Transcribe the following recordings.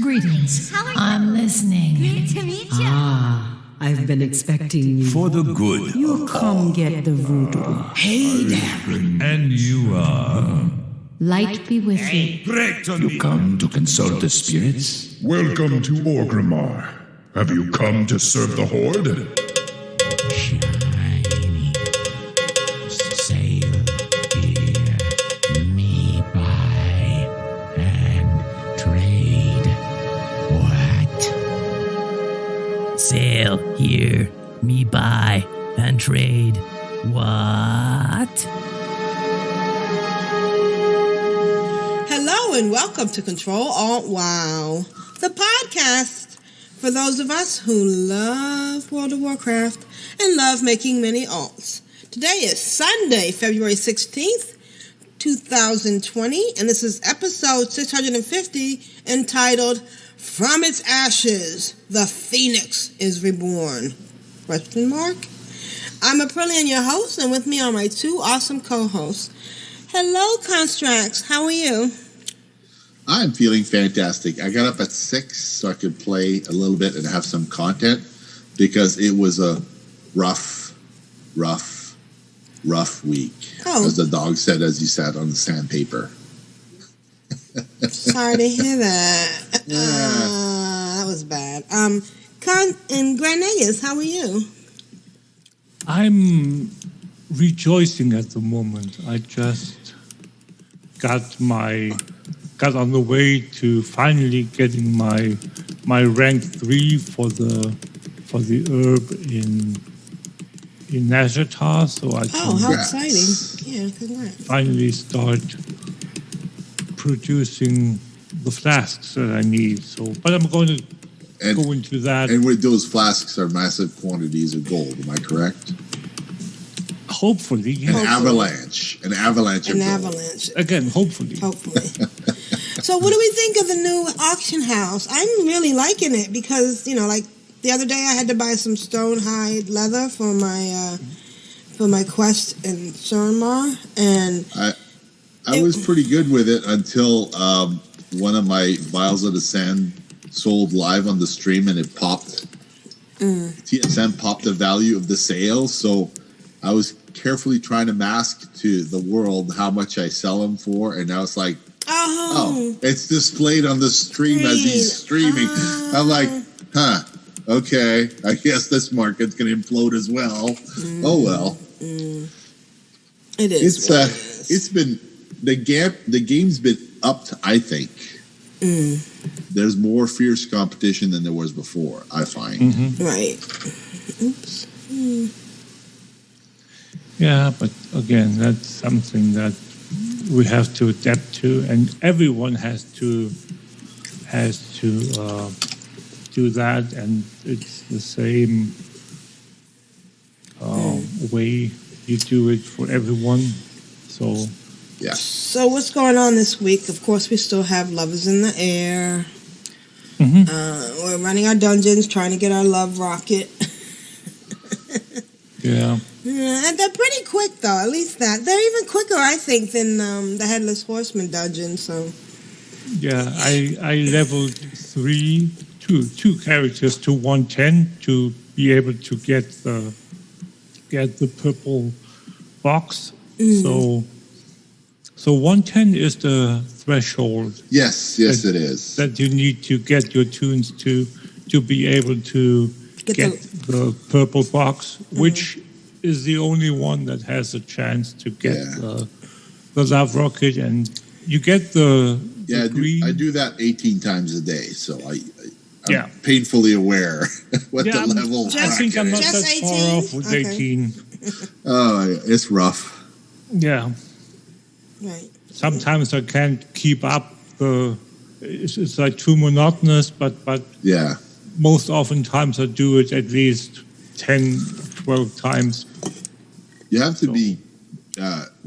Greetings. I'm listening. Good to meet you. I've been expecting you. For the good. You come get the voodoo. Hey there. And you are? Light be with you. You come to consult the spirits? Welcome to Orgrimmar. Have you come to serve the Horde? Shiny. Sail here. Me buy and trade. What? Sail here, me buy and trade. What? Hello and welcome to Control Alt WoW, the podcast for those of us who love World of Warcraft and love making many alts. Today is Sunday, February 16th, 2020, and this is episode 650 entitled From Its Ashes, the Phoenix is Reborn? ? I'm Aprillian, your host, and with me are my two awesome co-hosts. Hello, Constructs. How are you? I'm feeling fantastic. I got up at 6 so I could play a little bit and have some content because it was a rough week. Oh. As the dog said as he sat on the sandpaper. Sorry to hear that. That was bad. And Granegas, how are you? I'm rejoicing at the moment. I just got on the way to finally getting my rank 3 for the herb in Nazjatar, so I Oh, can how exciting. Yeah, congrats. finally start producing the flasks that I need. So, but I'm going to go into that. And with those flasks are massive quantities of gold, am I correct? Hopefully, yeah. An avalanche of gold. Again, hopefully. So what do we think of the new auction house? I'm really liking it because, like the other day I had to buy some stone hide leather for my quest in Suriname, and I was pretty good with it until one of my vials of the sand sold live on the stream and it popped. TSM popped the value of the sale, so I was carefully trying to mask to the world how much I sell them for, and I was like, oh, it's displayed on the stream as he's streaming. I'm like, okay, I guess this market's going to implode as well. Oh well. It is. It's been the game's been upped, I think. There's more fierce competition than there was before, I find. Right. Oops. Yeah, but again, that's something that we have to adapt to, and everyone has to do that, and it's the same way you do it for everyone. So, yeah. So what's going on this week? Of course, we still have Lovers in the Air. We're running our dungeons, trying to get our love rocket. Yeah. And they're pretty quick, though. At least that. They're even quicker, I think, than the Headless Horseman dungeon. So. Yeah, I leveled two characters to 110 to be able to get the purple box. So 110 is the threshold. Yes, it is. That you need to get your tunes to be able to get the purple box, which is the only one that has a chance to get the love rocket, and you get the green. I do that 18 times a day, so I'm painfully aware what the level. I think I'm not that far off with 18. Oh, it's rough. Yeah. Right. Sometimes I can't keep up. It's like too monotonous, but yeah. Most oftentimes I do it at least 10, 12 times. You have to be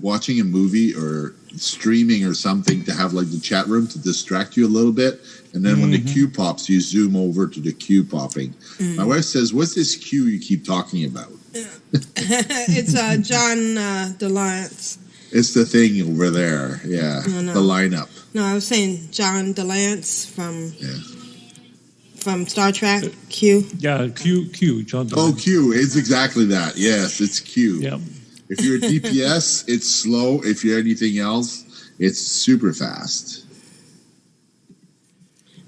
watching a movie or streaming or something to have like the chat room to distract you a little bit. And then when the queue pops, you zoom over to the queue popping. My wife says, what's this queue you keep talking about? It's John DeLance. It's the thing over there. Yeah. No. The lineup. No, I was saying John DeLance from from Star Trek, Q. Yeah, Q, John. Oh, Q. It's exactly that. Yes, it's Q. Yeah. If you're a DPS, it's slow. If you're anything else, it's super fast.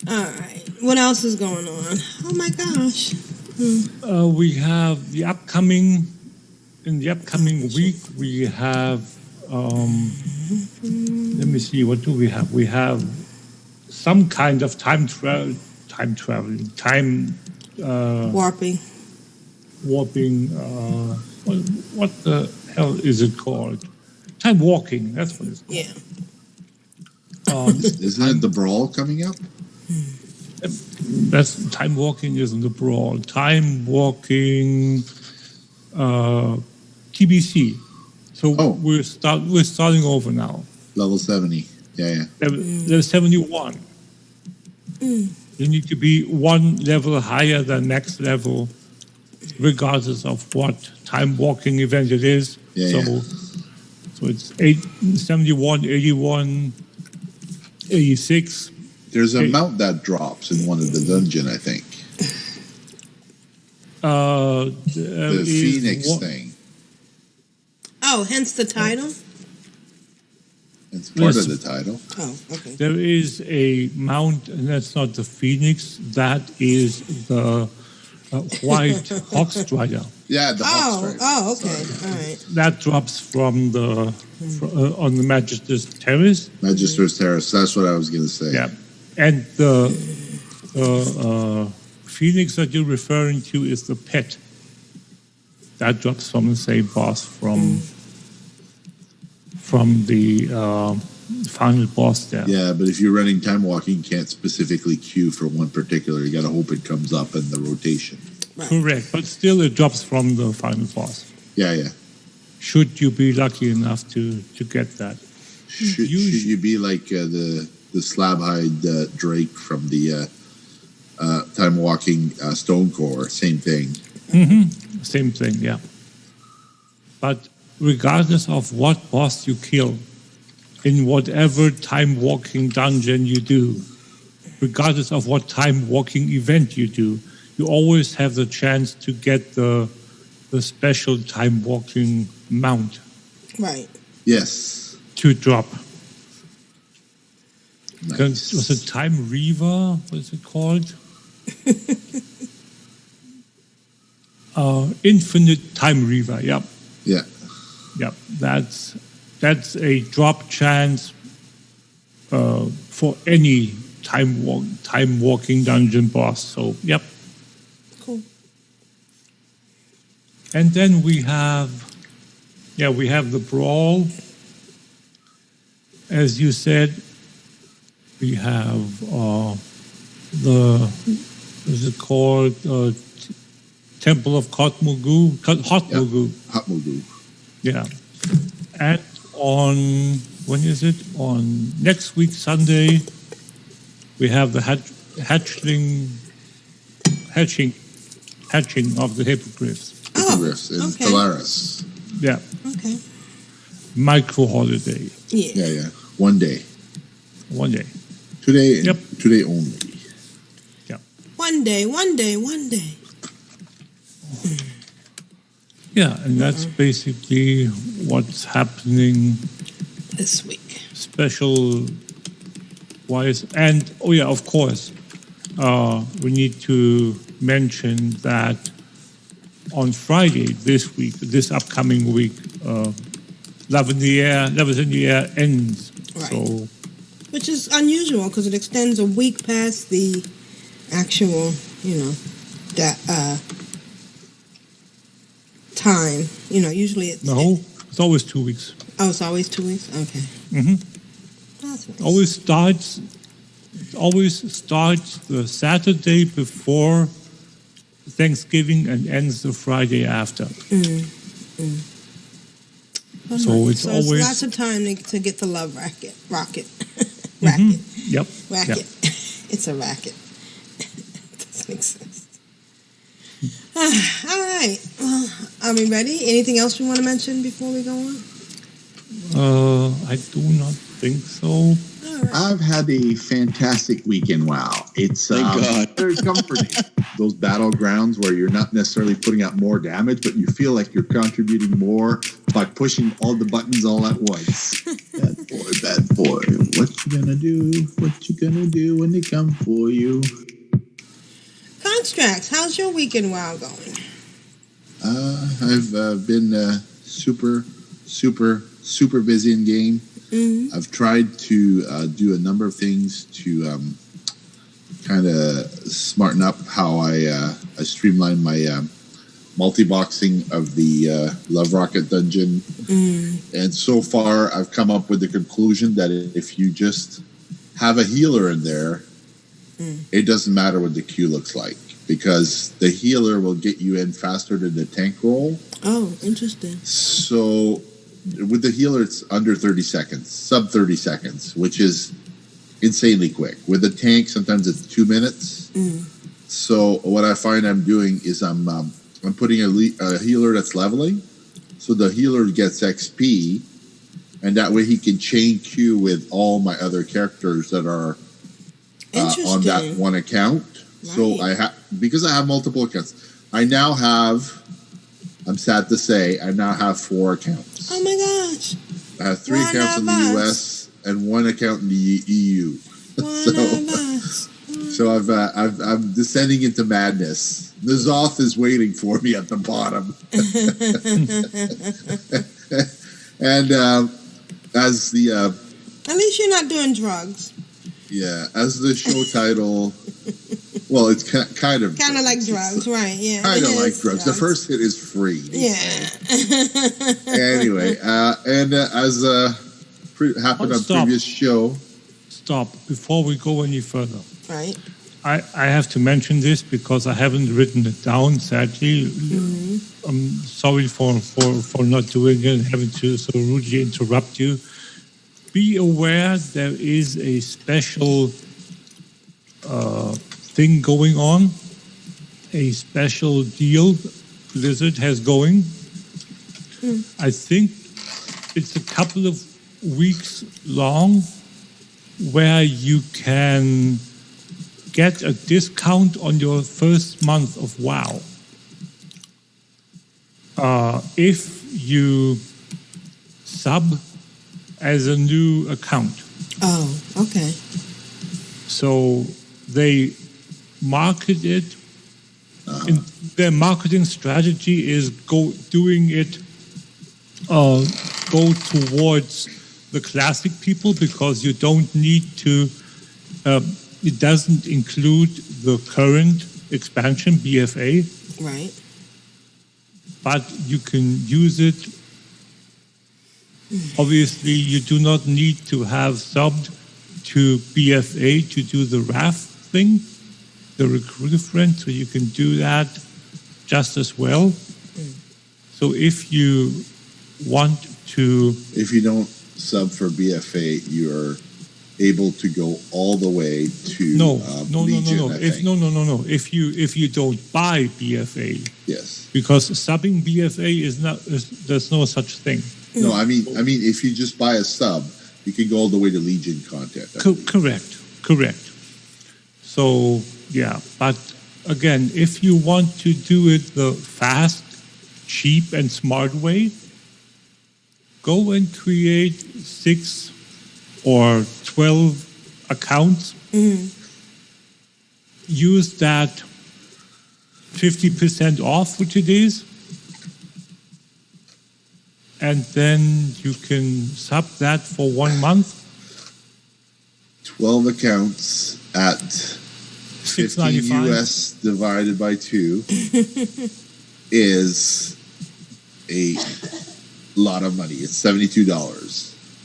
All right. What else is going on? Oh my gosh. We have the upcoming week. We have. Let me see. What do we have? We have some kind of time traveling, Warping. What the hell is it called? Time walking. That's what it's called. Yeah. Isn't it the Brawl coming up? That's time walking isn't the Brawl. Time walking TBC. So we're starting over now. Level 70. Yeah. Level 71. You need to be one level higher than next level, regardless of what time walking event it is. So it's 71, 81, 86. There's a mount that drops in one of the dungeon, I think. The Phoenix thing. Oh, hence the title? It's part of the title. Oh, okay. There is a mount, and that's not the Phoenix. That is the White Hawk Strider. Yeah, the Hawk Strider. Oh, okay. All right. That drops from the on the Magister's Terrace. Magister's Terrace. That's what I was going to say. Yeah, and the Phoenix that you're referring to is the pet. That drops from the same boss from the final boss there. Yeah, but if you're running time walking, you can't specifically queue for one particular. You got to hope it comes up in the rotation. Right. Correct, but still it drops from the final boss. Yeah. Should you be lucky enough to get that? Should you be like the slab-hide Drake from the time walking Stone Core? Same thing. Mm-hmm. Same thing, yeah. But regardless of what boss you kill, in whatever time walking dungeon you do, regardless of what time walking event you do, you always have the chance to get the special time walking mount. Right. Yes. To drop. Nice. Was it Time Reaver? What is it called? Infinite Time Reaver. Yep. Yeah. Yep. That's a drop chance for any time walking dungeon boss. So yep. Cool. And then we have the Brawl. As you said, we have what is it called? Temple of Hotmulgoo. Hotmulgoo. Yeah. And when is it? On next week, Sunday, we have the hatching of the hippogriffs. Hippogriffs in okay. Polaris. Yeah. Okay. Micro holiday. Yeah. One day. Today. Yep. Today only. Yeah. One day. Yeah, and that's basically what's happening this week. Special wise. And, of course, we need to mention that on Friday this upcoming week, Love in the Air ends. Right. So, which is unusual because it extends a week past the actual, time. Usually it's... No, it's always 2 weeks. Oh, it's always 2 weeks? Okay. Mm-hmm. That's nice. Always starts the Saturday before Thanksgiving and ends the Friday after. Oh, so nice. it's always lots of time to get the love rocket. Mm-hmm. Yep. Racket. Yep. It's a racket. Doesn't exist. All right. Well, are we ready? Anything else we want to mention before we go on? I do not think so. I've had a fantastic weekend. Wow, it's very comforting. Those battlegrounds where you're not necessarily putting out more damage, but you feel like you're contributing more by pushing all the buttons all at once. Bad boy, what you gonna do? What you gonna do when they come for you? Constructs, how's your weekend WoW going? I've been super busy in game. Mm-hmm. I've tried to do a number of things to kind of smarten up how I streamline my multi-boxing of the Love Rocket dungeon. And so far, I've come up with the conclusion that if you just have a healer in there, it doesn't matter what the queue looks like, because the healer will get you in faster than the tank roll. Oh, interesting. So with the healer, it's under 30 seconds, sub 30 seconds, which is insanely quick. With the tank, sometimes it's 2 minutes. So what I find I'm doing is I'm putting a healer that's leveling, so the healer gets XP, and that way he can chain queue with all my other characters that are on that one account. Right. So because I have multiple accounts, I now have, I'm sad to say, I now have 4 accounts. Oh my gosh. I have 3 accounts in the US and 1 account in the EU. So I'm descending into madness. The Zoth is waiting for me at the bottom. And as the at least you're not doing drugs. Yeah, as the show title, well, it's kind of like drugs, right? Yeah, kind of like drugs. The first hit is free. Yeah. Anyway, and as happened on previous show. Stop before we go any further. Right. I have to mention this because I haven't written it down, sadly. I'm sorry for not doing it, having to so rudely interrupt you. Be aware there is a special thing going on, a special deal Blizzard has going. I think it's a couple of weeks long where you can get a discount on your first month of WoW. If you sub as a new account. Oh, okay. So they market it. And their marketing strategy is go towards the classic people, because you don't need to. It doesn't include the current expansion BFA. Right. But you can use it. Obviously, you do not need to have subbed to BFA to do the RAF thing, the recruiter friend, so you can do that just as well. So if you want to... If you don't sub for BFA, you're able to go all the way to Legion, If you don't buy BFA, yes, because subbing BFA there's no such thing. No, I mean, if you just buy a sub, you can go all the way to Legion content. Correct. So yeah, but again, if you want to do it the fast, cheap, and smart way, go and create 6 or 12 accounts. Use that 50% off, which it is, and then you can sub that for 1 month. 12 accounts at 15 US divided by 2 is a lot of money. It's $72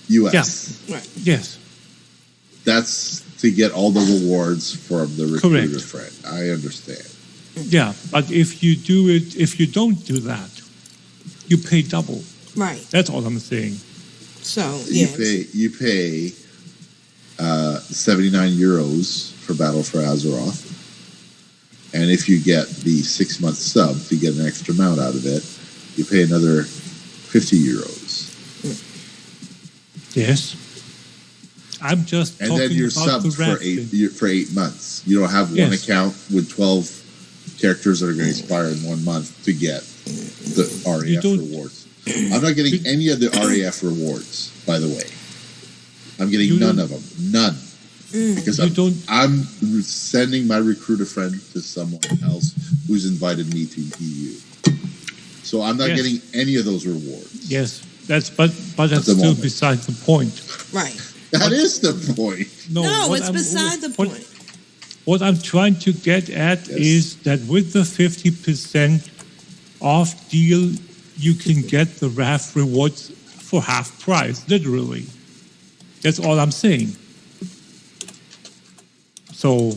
US. Yeah. Right. Yes. That's to get all the rewards from the recruiter friend. I understand. Yeah, but if you don't do that, you pay double. Right. That's all I'm saying. So you pay 79 euros for Battle for Azeroth, and if you get the 6-month sub to get an extra amount out of it, you pay another 50 euros. Yes. I'm just And talking then you're about the subbed for 8 months. You don't have one Yes. account with 12 characters that are going to expire in 1 month to get the RAF don't- rewards. I'm not getting any of the RAF rewards, by the way. I'm getting You none don't- of them. None. Because I'm sending my recruiter friend to someone else who's invited me to EU. So I'm not Yes. getting any of those rewards. Yes, but that's the still moment. beside the point. Right. That is the point. No, what it's I'm- beside the what- point. What I'm trying to get at Yes. is that with the 50% off deal, you can get the RAF rewards for half price, literally. That's all I'm saying. So,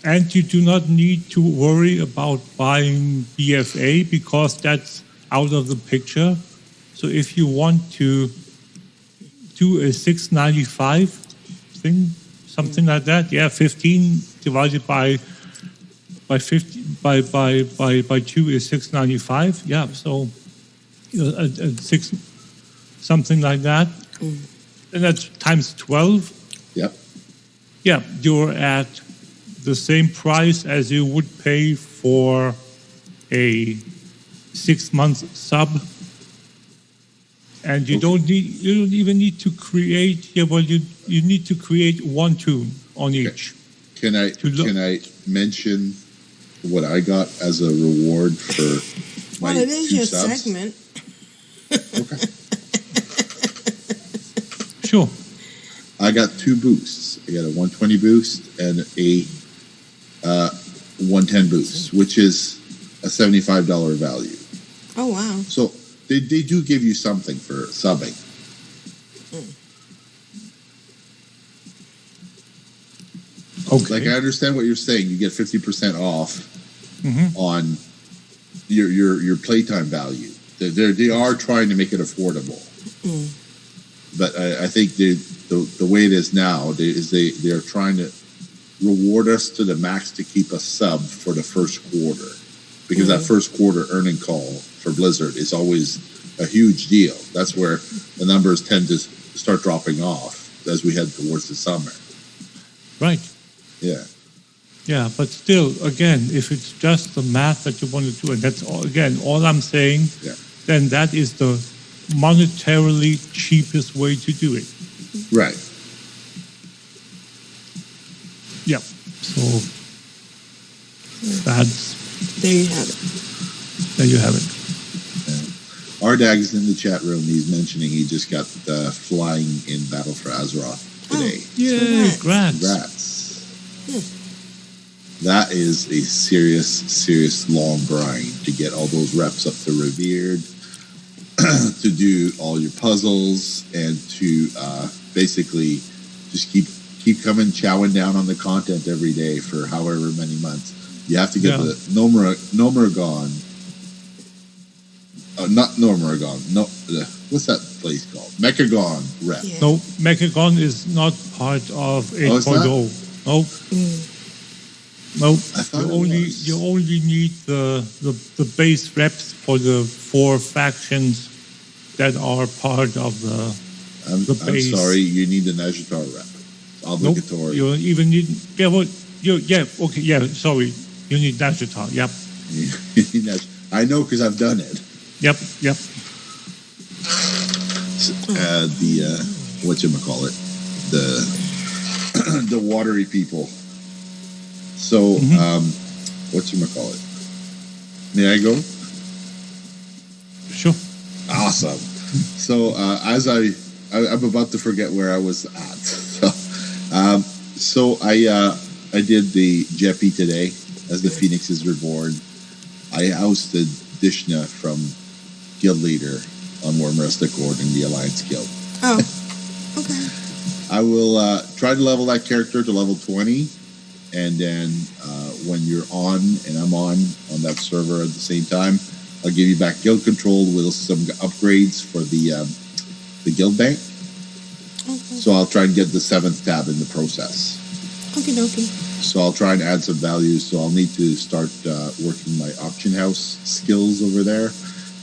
and you do not need to worry about buying BFA because that's out of the picture. So if you want to do a 695 thing, something like that, yeah, 15 divided by 50 by 2 is 695. Yeah, so a 6 something like that, and that's times 12. Yep. Yeah, you're at the same price as you would pay for a 6-month sub, and you don't even need to create. Yeah, well, you need to create one toon on each. Can I mention what I got as a reward for my Well, it is 2 your subs? segment. Okay. Sure. I got 2 boosts. I got a 120 boost and a 110 boost, which is a $75 value. Oh, wow. So they do give you something for subbing. Okay. Like I understand what you're saying. You get 50% off Mm-hmm. on your playtime value. They are trying to make it affordable. But I think the way it is now they're trying to reward us to the max to keep us sub for the first quarter, because that first quarter earning call for Blizzard is always a huge deal. That's where the numbers tend to start dropping off as we head towards the summer. Right. Yeah. Yeah, but still, again, if it's just the math that you want to do, and that's all I'm saying, Yeah. then that is the monetarily cheapest way to do it. Right. Yeah. So that's There you have it. there you have it. Ardag is in the chat room. He's mentioning he just got flying in Battle for Azeroth today. Yay, Congrats. Congrats. That is a serious long grind to get all those reps up to Revered, to do all your puzzles, and to basically just keep coming, chowing down on the content every day for however many months. You have to get the Nomuragon. Not Nomuragon. No, what's that place called? Mechagon rep. Yeah. No, Mechagon is not part of 8.0. Nope. Nope. I thought You it only was. you only need the base reps for the 4 factions that are part of the I'm base. sorry, you need an Azutar rep. It's Nope. obligatory. You don't even need sorry. You need Najatar. Yep. You need Naz- I know because I've done it. Yep. The whatchamacallit, the watery people. So whatchamacallit? May I go? Sure. Awesome. So as I'm about to forget where I was at. So I did the Jeppy today as the Phoenix is Reborn. I ousted Dishna from Guild Leader on Wormrest Accord in the Alliance Guild. Oh, okay. I will try to level that character to level 20, and then when you're on and I'm on that server at the same time, I'll give you back guild control with some upgrades for the guild bank. Okay. So I'll try and get the 7th tab in the process. Okie dokie. So I'll try and add some value. So I'll need to start working my auction house skills over there.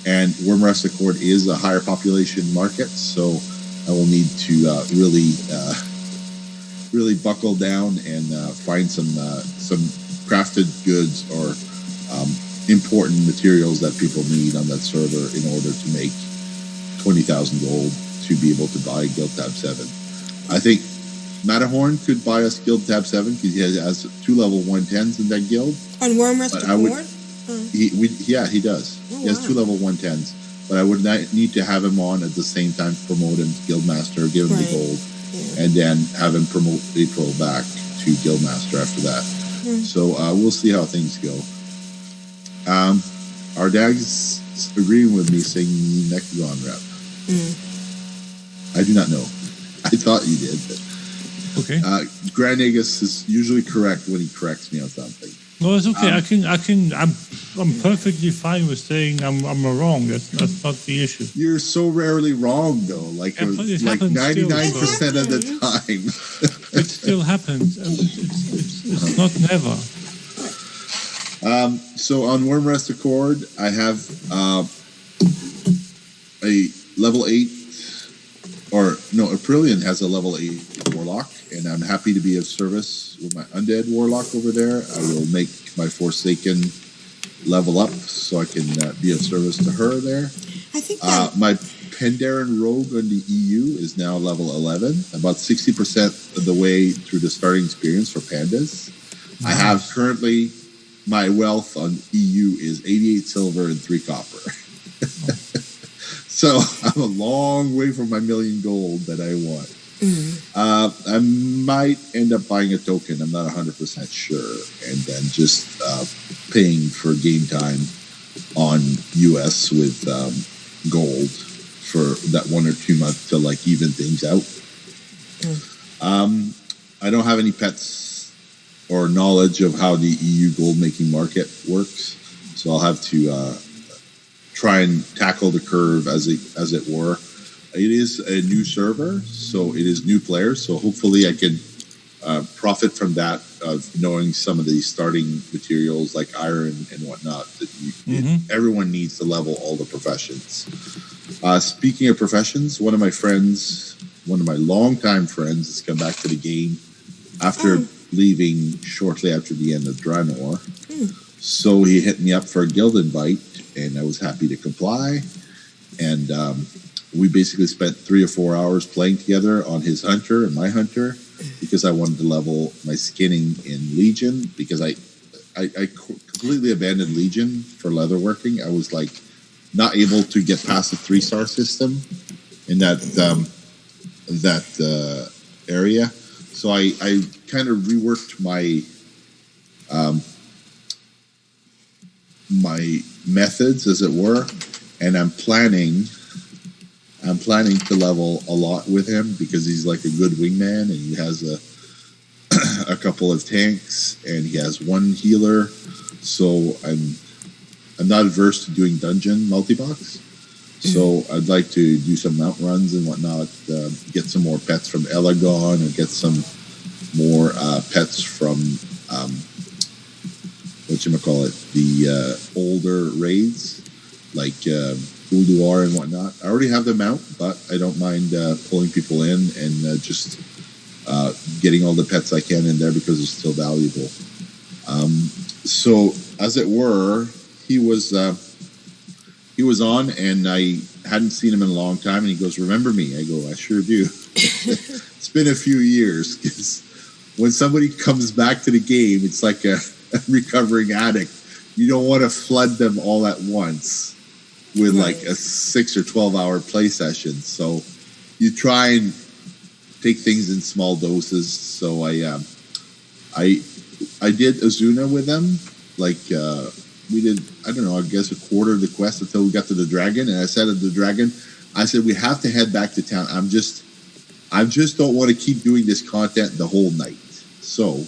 And Wormrest Accord is a higher population market, so I will need to really really buckle down and find some crafted goods or important materials that people need on that server in order to make 20,000 gold to be able to buy Guild Tab 7. I think Matterhorn could buy us Guild Tab 7 because he has 2 level 110s in that guild. On Wormrest Accord? He does. Oh, he has wow. 2 level 110s. But I would not need to have him on at the same time to promote him to Guildmaster, give him the gold, and then have him promote April back to Guildmaster after that. So we'll see how things go. Our dad's agreeing with me saying Necagon rep. I do not know. I thought you did. But, Okay. Grand Nagus is usually correct when he corrects me on something. No, it's okay. I'm perfectly fine with saying I'm wrong. That's not the issue. You're so rarely wrong, though. Like 99% of the time. It still happens. And it's not never. So on Wormrest Accord, I have a level 8, Aprillian has a level 8 Warlock, and I'm happy to be of service with my Undead Warlock over there. I will make my Forsaken level up so I can be of service to her there. I think my Pandaren Rogue on the EU is now level 11, about 60% of the way through the starting experience for Pandas. I have currently, my wealth on EU is 88 silver and 3 copper. So I'm a long way from my 1,000,000 gold that I want. I might end up buying a token. I'm not 100% sure. And then just paying for game time on US with gold for that 1 or 2 months to like even things out. I don't have any pets or knowledge of how the EU gold making market works. So I'll have to try and tackle the curve as it were. It is a new server, so it is new players. So hopefully I can profit from that of knowing some of the starting materials like iron and whatnot that everyone needs to level all the professions. Speaking of professions, one of my longtime friends, has come back to the game after leaving shortly after the end of Draenor. So he hit me up for a guild invite, and I was happy to comply. And we basically spent 3 or 4 hours playing together on his hunter and my hunter because I wanted to level my skinning in Legion because I completely abandoned Legion for leatherworking. I was like not able to get past the 3-star system in that area. So I kind of reworked my my methods, as it were, and I'm planning to level a lot with him because he's like a good wingman, and he has a couple of tanks, and he has 1 healer. So I'm not averse to doing dungeon multi-box. So I'd like to do some mount runs and whatnot, get some more pets from Elagon, and get some more pets from the older raids like Ulduar and whatnot. I already have them out, but I don't mind pulling people in and just getting all the pets I can in there because they're still valuable. So as it were, he was on, and I hadn't seen him in a long time, and he goes, "Remember me?" I go, "I sure do." It's been a few years, because when somebody comes back to the game, it's like a recovering addict. You don't want to flood them all at once with like a 6 or 12-hour play session. So you try and take things in small doses. So I did Azuna with them. Like we did, I don't know, I guess a quarter of the quest until we got to the dragon. And I said to the dragon, I said, we have to head back to town. I just don't want to keep doing this content the whole night. So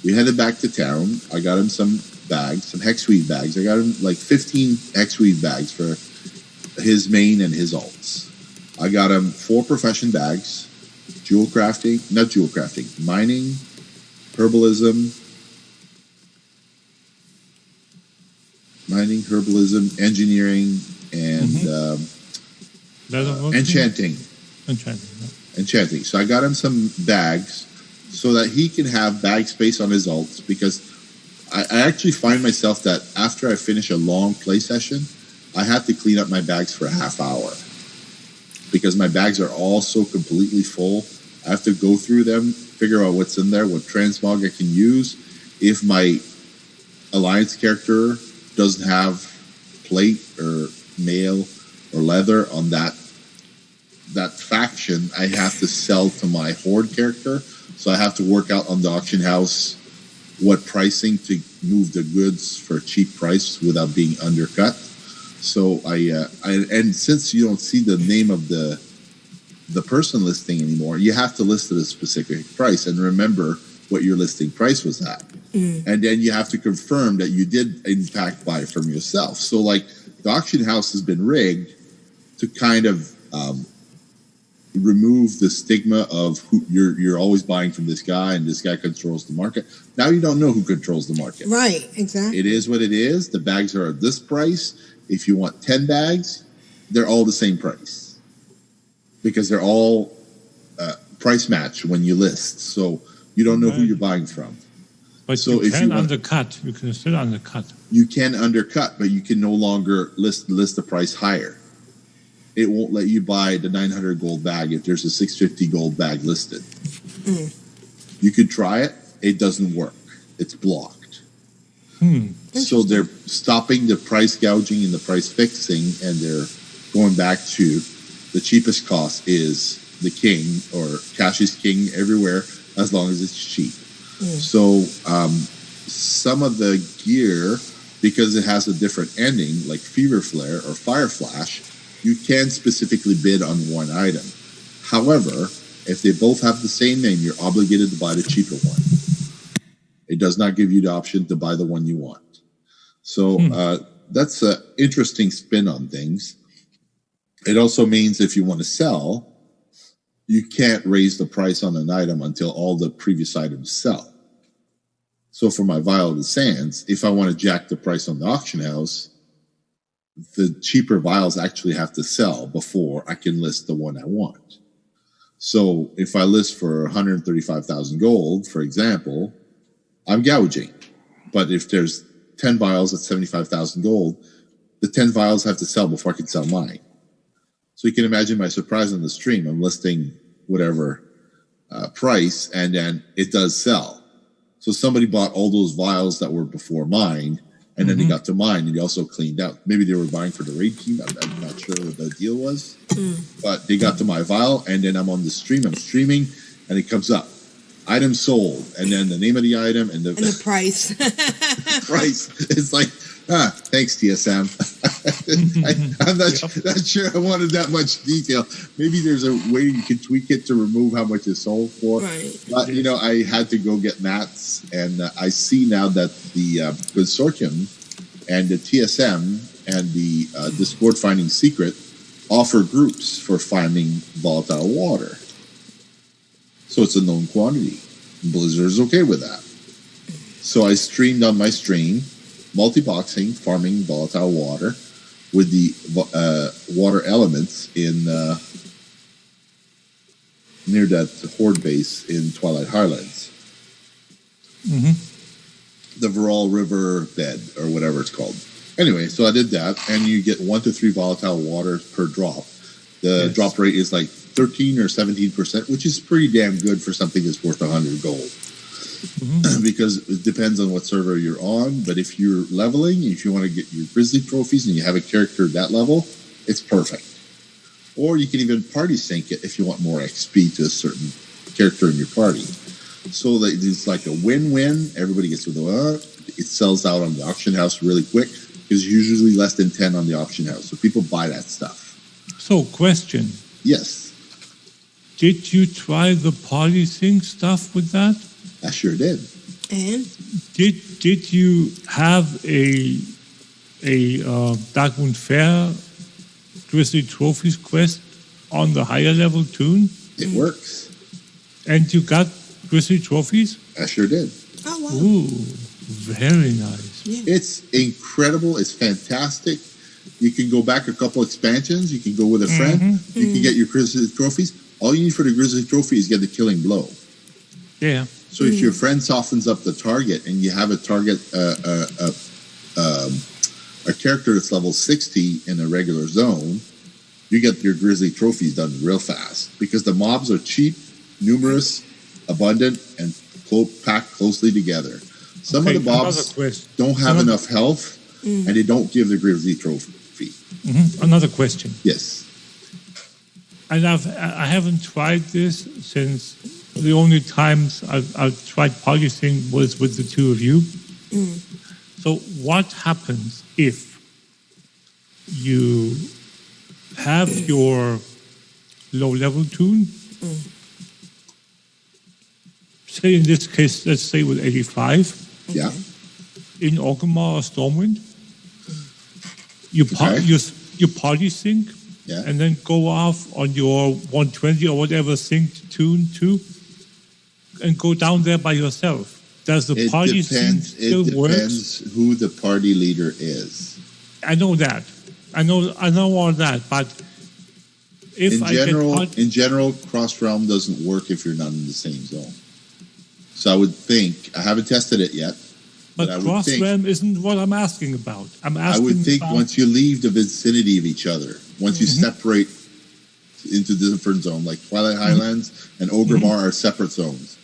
we headed back to town. I got him some bags, some hexweed bags. I got him like 15 hexweed bags for his main and his alts. I got him 4 profession bags, mining, herbalism, engineering, and enchanting. Enchanting. So I got him some bags. So so that he can have bag space on his alts, because I actually find myself that after I finish a long play session, I have to clean up my bags for a half hour because my bags are all so completely full. I have to go through them, figure out what's in there, what transmog I can use. If my alliance character doesn't have plate or mail or leather on that faction, I have to sell to my horde character. So I have to work out on the auction house what pricing to move the goods for a cheap price without being undercut. So and since you don't see the name of the person listing anymore, you have to list at a specific price and remember what your listing price was at. And then you have to confirm that you did in fact buy it from yourself. So like the auction house has been rigged to kind of remove the stigma of who you're always buying from this guy and this guy controls the market. Now you don't know who controls the market. Right, exactly. It is what it is. The bags are at this price. If you want 10 bags, they're all the same price because they're all price match when you list. So you don't know who you're buying from. But so you can undercut. You can still undercut. You can undercut, but you can no longer list the price higher. It won't let you buy the 900 gold bag if there's a 650 gold bag listed. You could try it. It doesn't work. It's blocked. So they're stopping the price gouging and the price fixing, and they're going back to the cheapest cost is the king, or cash is king everywhere as long as it's cheap. So some of the gear, because it has a different ending, like Fever Flare or Fire Flash, you can specifically bid on one item. However, if they both have the same name, you're obligated to buy the cheaper one. It does not give you the option to buy the one you want. So that's an interesting spin on things. It also means if you want to sell, you can't raise the price on an item until all the previous items sell. So for my Vial of the Sands, if I want to jack the price on the auction house, the cheaper vials actually have to sell before I can list the one I want. So if I list for 135,000 gold, for example, I'm gouging. But if there's 10 vials at 75,000 gold, the 10 vials have to sell before I can sell mine. So you can imagine my surprise on the stream. I'm listing whatever price, and then it does sell. So somebody bought all those vials that were before mine, and then they got to mine, and they also cleaned out. Maybe they were buying for the raid team. I'm not sure what the deal was. But they got to my vial, and then I'm on the stream. I'm streaming, and it comes up. Item sold, and then the name of the item and the price. price. It's like, thanks, TSM. I'm not sure I wanted that much detail. Maybe there's a way you can tweak it to remove how much it's sold for. Right. But, I had to go get mats, and I see now that the Consortium and the TSM and the Discord Finding Secret offer groups for finding volatile water. So it's a known quantity. Blizzard is okay with that. So I streamed on my stream, multi-boxing, farming volatile water with the water elements in near that horde base in Twilight Highlands. The Viral River bed, or whatever it's called. Anyway, so I did that, and you get 1 to 3 volatile waters per drop. The drop rate is like 13 or 17%, which is pretty damn good for something that's worth 100 gold. Because it depends on what server you're on. But if you're leveling, if you want to get your Grizzly trophies and you have a character at that level, it's perfect. Or you can even party sync it if you want more XP to a certain character in your party. So that it's like a win-win. Everybody gets with it. It sells out on the auction house really quick because usually less than 10 on the auction house. So people buy that stuff. So, question. Yes. Did you try the party sync stuff with that? I sure did. And? Did you have a Darkwood Fair Grizzly Trophies quest on the higher level tune? It works. And you got Grizzly Trophies? I sure did. Oh, wow. Ooh, very nice. Yeah. It's incredible. It's fantastic. You can go back a couple expansions. You can go with a friend. You can get your Grizzly trophies. All you need for the Grizzly trophy is get the killing blow. Yeah. So if your friend softens up the target and you have a target, a character that's level 60 in a regular zone, you get your Grizzly trophies done real fast because the mobs are cheap, numerous, abundant, and packed closely together. Some of the mobs don't have enough health, and they don't give the Grizzly trophy. Another question. Yes. And I haven't tried this since the only times I've tried policing was with the two of you. So what happens if you have your low-level toon, say in this case, let's say with 85, Yeah. in Orgrimmar or Stormwind, you party sync, Yeah. and then go off on your 120 or whatever synced tune too, and go down there by yourself. Does the party sync still work? It depends who the party leader is. I know that. I know all that, but if in general, cross realm doesn't work if you're not in the same zone. So I would think, I haven't tested it yet, but cross realm isn't what I'm asking about. I would think once you leave the vicinity of each other, once you separate into different zones, like Twilight Highlands and Orgrimmar are separate zones.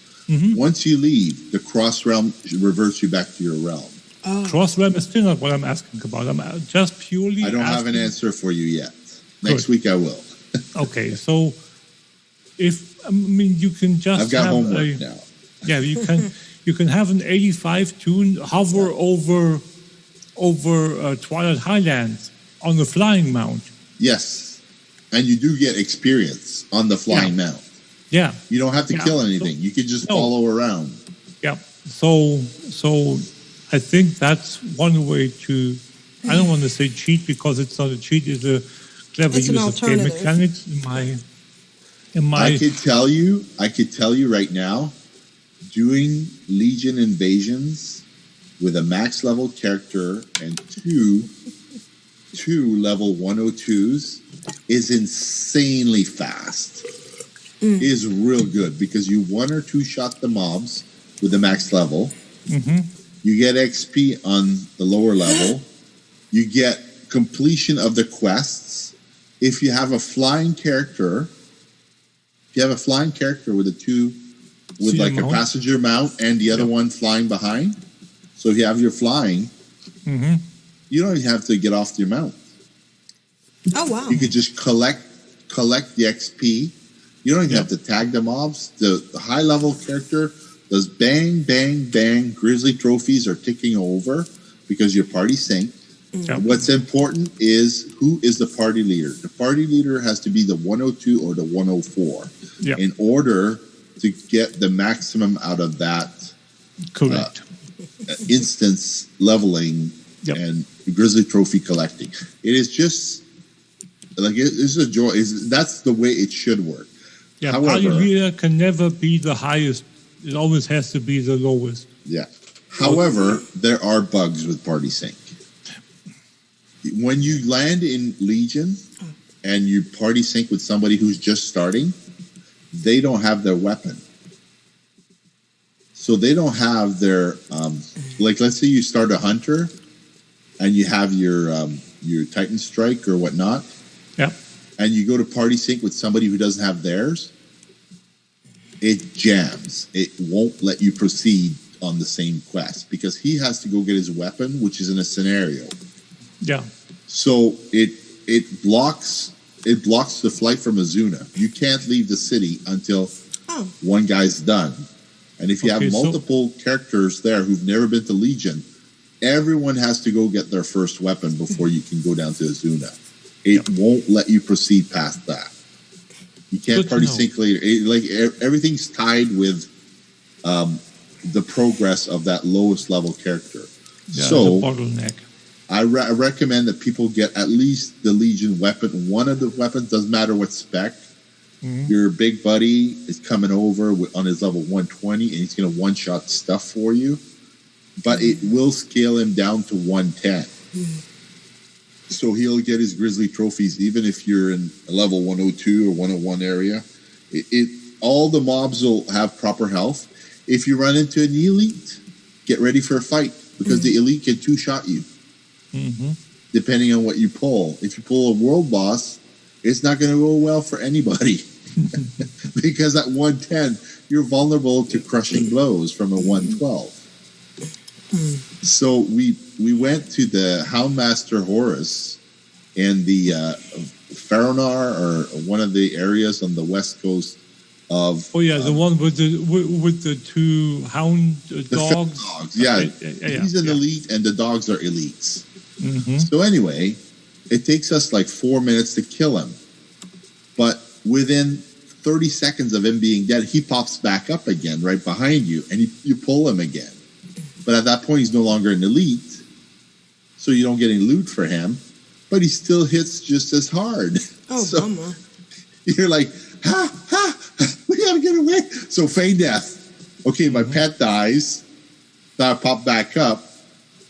Once you leave, the cross realm reverts you back to your realm. Cross realm is still not what I'm asking about. I'm just purely. I don't have an answer for you yet. Next week I will. Okay, so you can just. I've got have homework now. Yeah, you can have an 85 tune hover over Twilight Highlands on the flying mount. Yes, and you do get experience on the flying mount. Yeah, you don't have to kill anything. You can just follow around. Yeah, so I think that's one way to. I don't want to say cheat because it's not a cheat. It's a clever use of game mechanics. In my. I could tell you right now, doing Legion invasions with a max level character and two level 102s is insanely fast. It is real good because you 1 or 2 shot the mobs with the max level. You get XP on the lower level. You get completion of the quests. If you have a flying character, with a 2 with like a passenger mount and the other one flying behind. So if you have your flying, you don't even have to get off your mount. Oh wow! You could just collect the XP. You don't even have to tag the mobs. The high level character does bang, bang, bang. Grizzly trophies are ticking over because your party synced. What's important is who is the party leader. The party leader has to be the 102 or the 104 in order to get the maximum out of that instance leveling and Grizzly trophy collecting. It is just like it's a joy. That's the way it should work. Yeah, party leader can never be the highest. It always has to be the lowest. Yeah. However, there are bugs with party sync. When you land in Legion and you party sync with somebody who's just starting, they don't have their weapon. So they don't have their, like let's say you start a hunter and you have your Titan Strike or whatnot. Yeah. And you go to party sync with somebody who doesn't have theirs, it jams. It won't let you proceed on the same quest because he has to go get his weapon, which is in a scenario. Yeah. So it blocks the flight from Azuna. You can't leave the city until one guy's done. And if you have multiple characters there who've never been to Legion, everyone has to go get their first weapon before you can go down to Azuna. It won't let you proceed past that. You can't party sync later. Everything's tied with the progress of that lowest level character. Yeah, so the bottleneck. I recommend that people get at least the Legion weapon. One of the weapons, doesn't matter what spec. Your big buddy is coming over on his level 120 and he's going to one-shot stuff for you. But it will scale him down to 110. So he'll get his Grizzly trophies even if you're in a level 102 or 101 area. All the mobs will have proper health. if you run into an elite, get ready for a fight because the elite can two-shot you. Depending on what you pull. If you pull a world boss, it's not going to go well for anybody because at 110, you're vulnerable to crushing blows from a 112. So we went to the Houndmaster Horus in the Faronar, or one of the areas on the west coast of. Oh yeah, the one with the two hound dogs. Dogs. Yeah, he's an elite, and the dogs are elites. So anyway, it takes us like 4 minutes to kill him, but within 30 seconds of him being dead, he pops back up again right behind you, and you pull him again. But at that point, he's no longer an elite, so you don't get any loot for him, but he still hits just as hard. Oh, so bummer. You're like, we gotta get away. So feign death. Okay, my pet dies. Now I pop back up.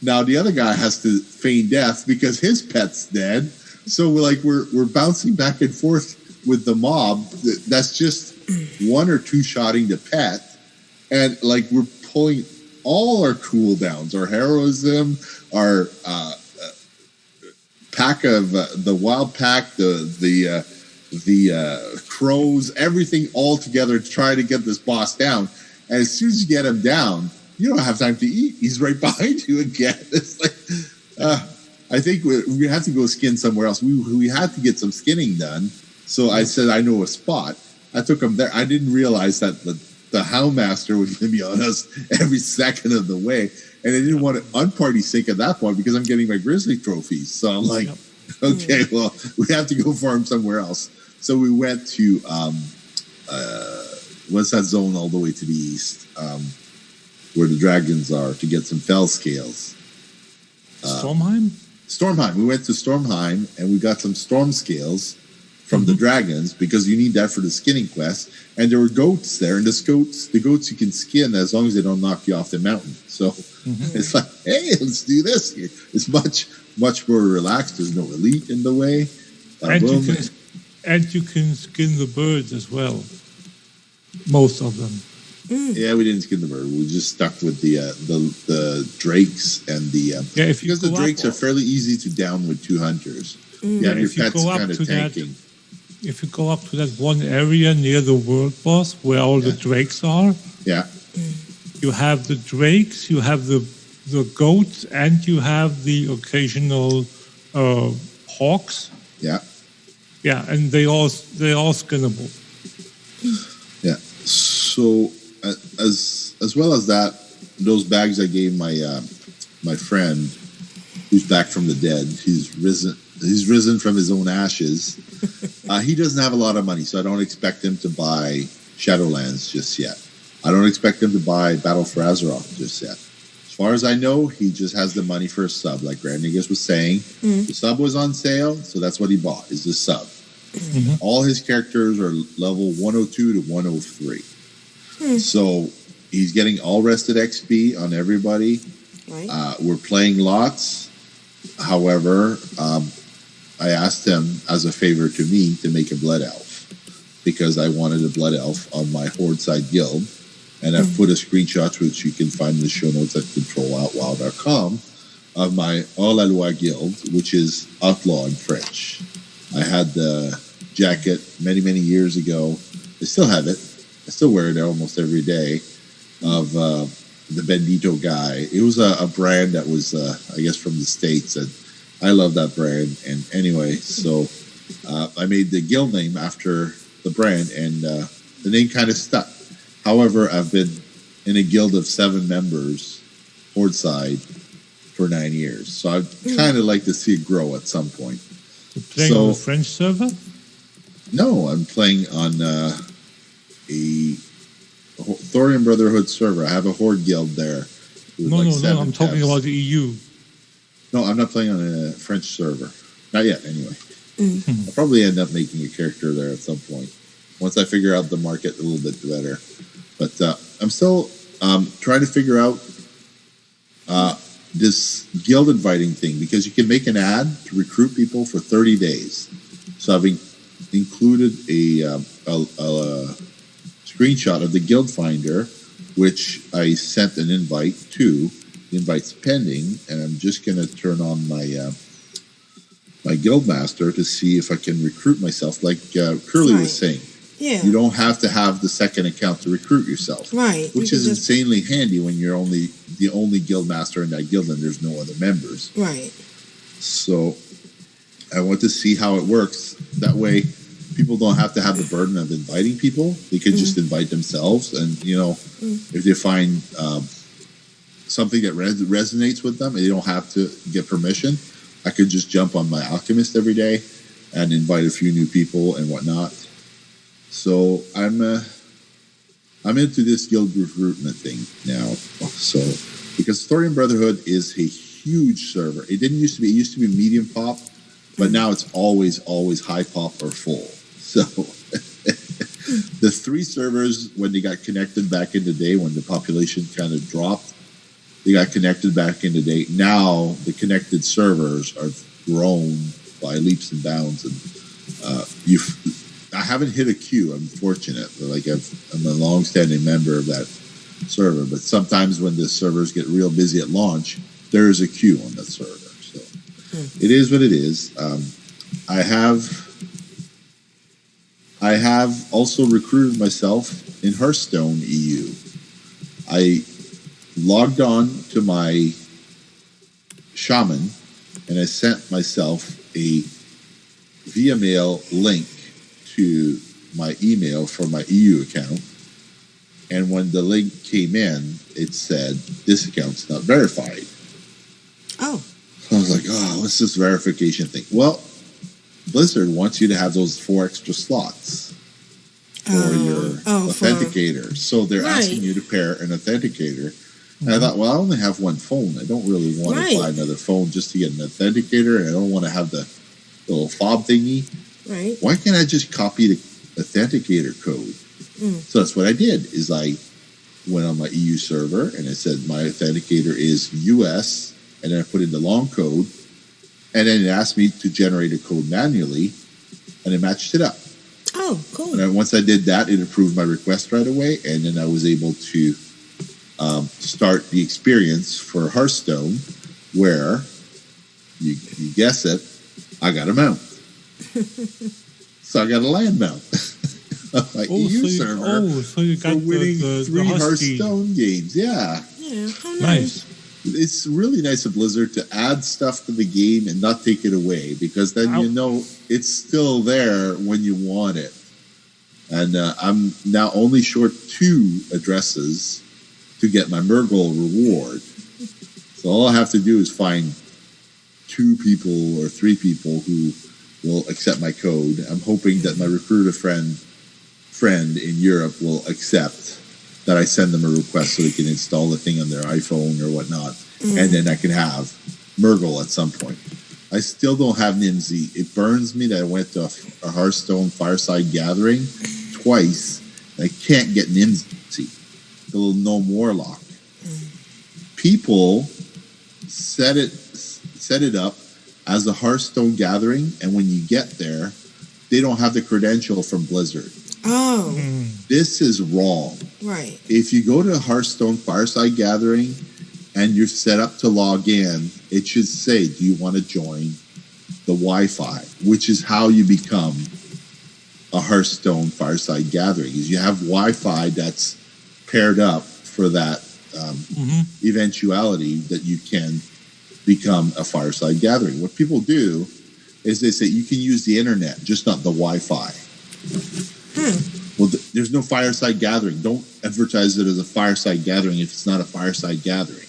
Now the other guy has to feign death because his pet's dead. So we're bouncing back and forth with the mob. That's just one or two shotting the pet, and like we're pulling all our cooldowns, our heroism, our pack of the wild pack, the crows, everything all together to try to get this boss down. And as soon as you get him down, you don't have time to eat. He's right behind you again. It's like, I think we have to go skin somewhere else. We had to get some skinning done. So I said, I know a spot. I took him there. I didn't realize that the Houndmaster was going to be on us every second of the way. And I didn't want to unparty sync at that point because I'm getting my Grizzly trophies. So I'm like, okay, well, we have to go farm somewhere else. So we went to, what's that zone all the way to the east, where the dragons are, to get some fell scales. Stormheim? Stormheim. We went to Stormheim and we got some storm scales from the dragons because you need that for the skinning quest. And there were goats there, and the goats you can skin as long as they don't knock you off the mountain. So it's like, hey, let's do this here. It's much more relaxed. There's no elite in the way. And you can skin the birds as well. Most of them. Yeah, we didn't skin the bird. We just stuck with the drakes and the because the drakes are fairly easy to down with two hunters. Yeah, your pet's kind of tanking. If you go up to that one area near the world boss where all the drakes are, you have the drakes, you have the goats, and you have the occasional hawks. Yeah, and they all skinnable. Yeah. So as well as that, those bags I gave my friend who's back from the dead. He's risen from his own ashes. He doesn't have a lot of money, so I don't expect him to buy Shadowlands just yet. I don't expect him to buy Battle for Azeroth just yet. As far as I know, he just has the money for a sub, like Grand Negus was saying. The sub was on sale, so that's what he bought, is the sub. All his characters are level 102 to 103. So he's getting all rested XP on everybody. Right. We're playing lots. However, I asked him as a favor to me to make a blood elf because I wanted a blood elf on my Horde side guild. And I've put a screenshot, which you can find in the show notes at controloutwow.com, of my All La Loi guild, which is outlaw in French. I had the jacket many, many years ago. I still have it. I still wear it almost every day, of the Bendito guy. It was a brand that was, I guess, from the States, and I love that brand. And anyway, so I made the guild name after the brand, and the name kind of stuck. However, I've been in a guild of 7 members, Horde side, for 9 years. So I'd kind of like to see it grow at some point. You're playing on a French server? No, I'm playing on a Thorium Brotherhood server. I have a Horde guild there. No, I'm talking about the EU. No, I'm not playing on a French server. Not yet, anyway. I'll probably end up making a character there at some point, once I figure out the market a little bit better. But I'm still trying to figure out this guild inviting thing, because you can make an ad to recruit people for 30 days. So I've included a screenshot of the guild finder which I sent an invite to. The invite's pending, and I'm just going to turn on my my guildmaster to see if I can recruit myself, like Curly was saying. Yeah. You don't have to have the second account to recruit yourself. Right. Which is insanely handy when you're the only guildmaster in that guild and there's no other members. Right. So I want to see how it works. That way people don't have to have the burden of inviting people. They could just invite themselves. And, if they find something that resonates with them and they don't have to get permission, I could just jump on my Alchemist every day and invite a few new people and whatnot. So I'm into this guild recruitment thing now. So because Thorian Brotherhood is a huge server. It used to be medium pop, but now it's always high pop or full. So the 3 servers, when they got connected back in the day, when the population kind of dropped, they got connected back in the day. Now the connected servers are grown by leaps and bounds, and I haven't hit a queue. I'm fortunate. Like I'm a long-standing member of that server, but sometimes when the servers get real busy at launch, there is a queue on that server. So it is what it is. I have also recruited myself in Hearthstone EU. I logged on to my shaman and I sent myself a via mail link to my email for my EU account, and when the link came in, it said this account's not verified. Oh. I was like, what's this verification thing? Well, Blizzard wants you to have those 4 extra slots for your authenticator. So they're asking you to pair an authenticator. And I thought, well, I only have one phone. I don't really want to buy another phone just to get an authenticator, and I don't want to have the little fob thingy. Right. Why can't I just copy the authenticator code? So that's what I did, is I went on my EU server and I said my authenticator is US, and then I put in the long code, and then it asked me to generate a code manually, and it matched it up. Oh, cool. And then once I did that, it approved my request right away, and then I was able to start the experience for Hearthstone, where, you guess it, I got a mount. So I got a land mount. My EU server so you got for winning the 3 Hearthstone games. Yeah. Yeah, how Nice. It's really nice of Blizzard to add stuff to the game and not take it away, because then it's still there when you want it. And I'm now only short 2 addresses to get my Murgle reward. So all I have to do is find 2 people or 3 people who will accept my code. I'm hoping that my recruiter friend in Europe will accept that I send them a request so they can install the thing on their iPhone or whatnot, and then I can have Murgle at some point. I still don't have Nimsy. It burns me that I went to a Hearthstone Fireside Gathering twice, and I can't get Nimsy, the little Gnome Warlock. People set it up as a Hearthstone Gathering, and when you get there, they don't have the credential from Blizzard. Oh. This is wrong. Right. If you go to Hearthstone Fireside Gathering and you're set up to log in, it should say, do you want to join the Wi-Fi? Which is how you become a Hearthstone Fireside Gathering, is you have Wi-Fi that's paired up for that eventuality that you can become a Fireside Gathering. What people do is they say you can use the internet, just not the Wi-Fi. Well, there's no Fireside Gathering. Don't advertise it as a Fireside Gathering if it's not a Fireside Gathering.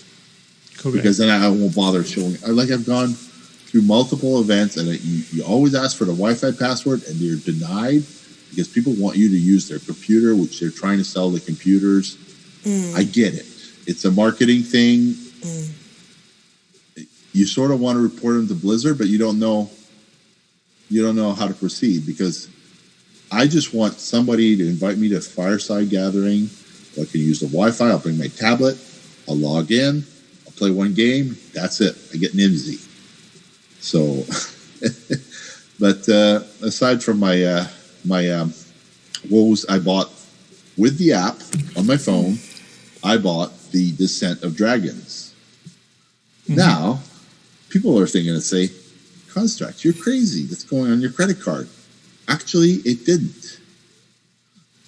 Correct. Because then I won't bother showing. I've gone through multiple events, and you always ask for the Wi-Fi password, and you're denied because people want you to use their computer, which they're trying to sell the computers. I get it. It's a marketing thing. You sort of want to report them to Blizzard, but you don't know how to proceed, because I just want somebody to invite me to Fireside Gathering. I can use the Wi-Fi. I'll bring my tablet. I'll log in. I'll play one game. That's it. I get Nimsy. So, but aside from my WoWs I bought with the app on my phone, I bought the Descent of Dragons. Now, people are thinking to say, Construct, you're crazy. That's going on your credit card. Actually, it didn't.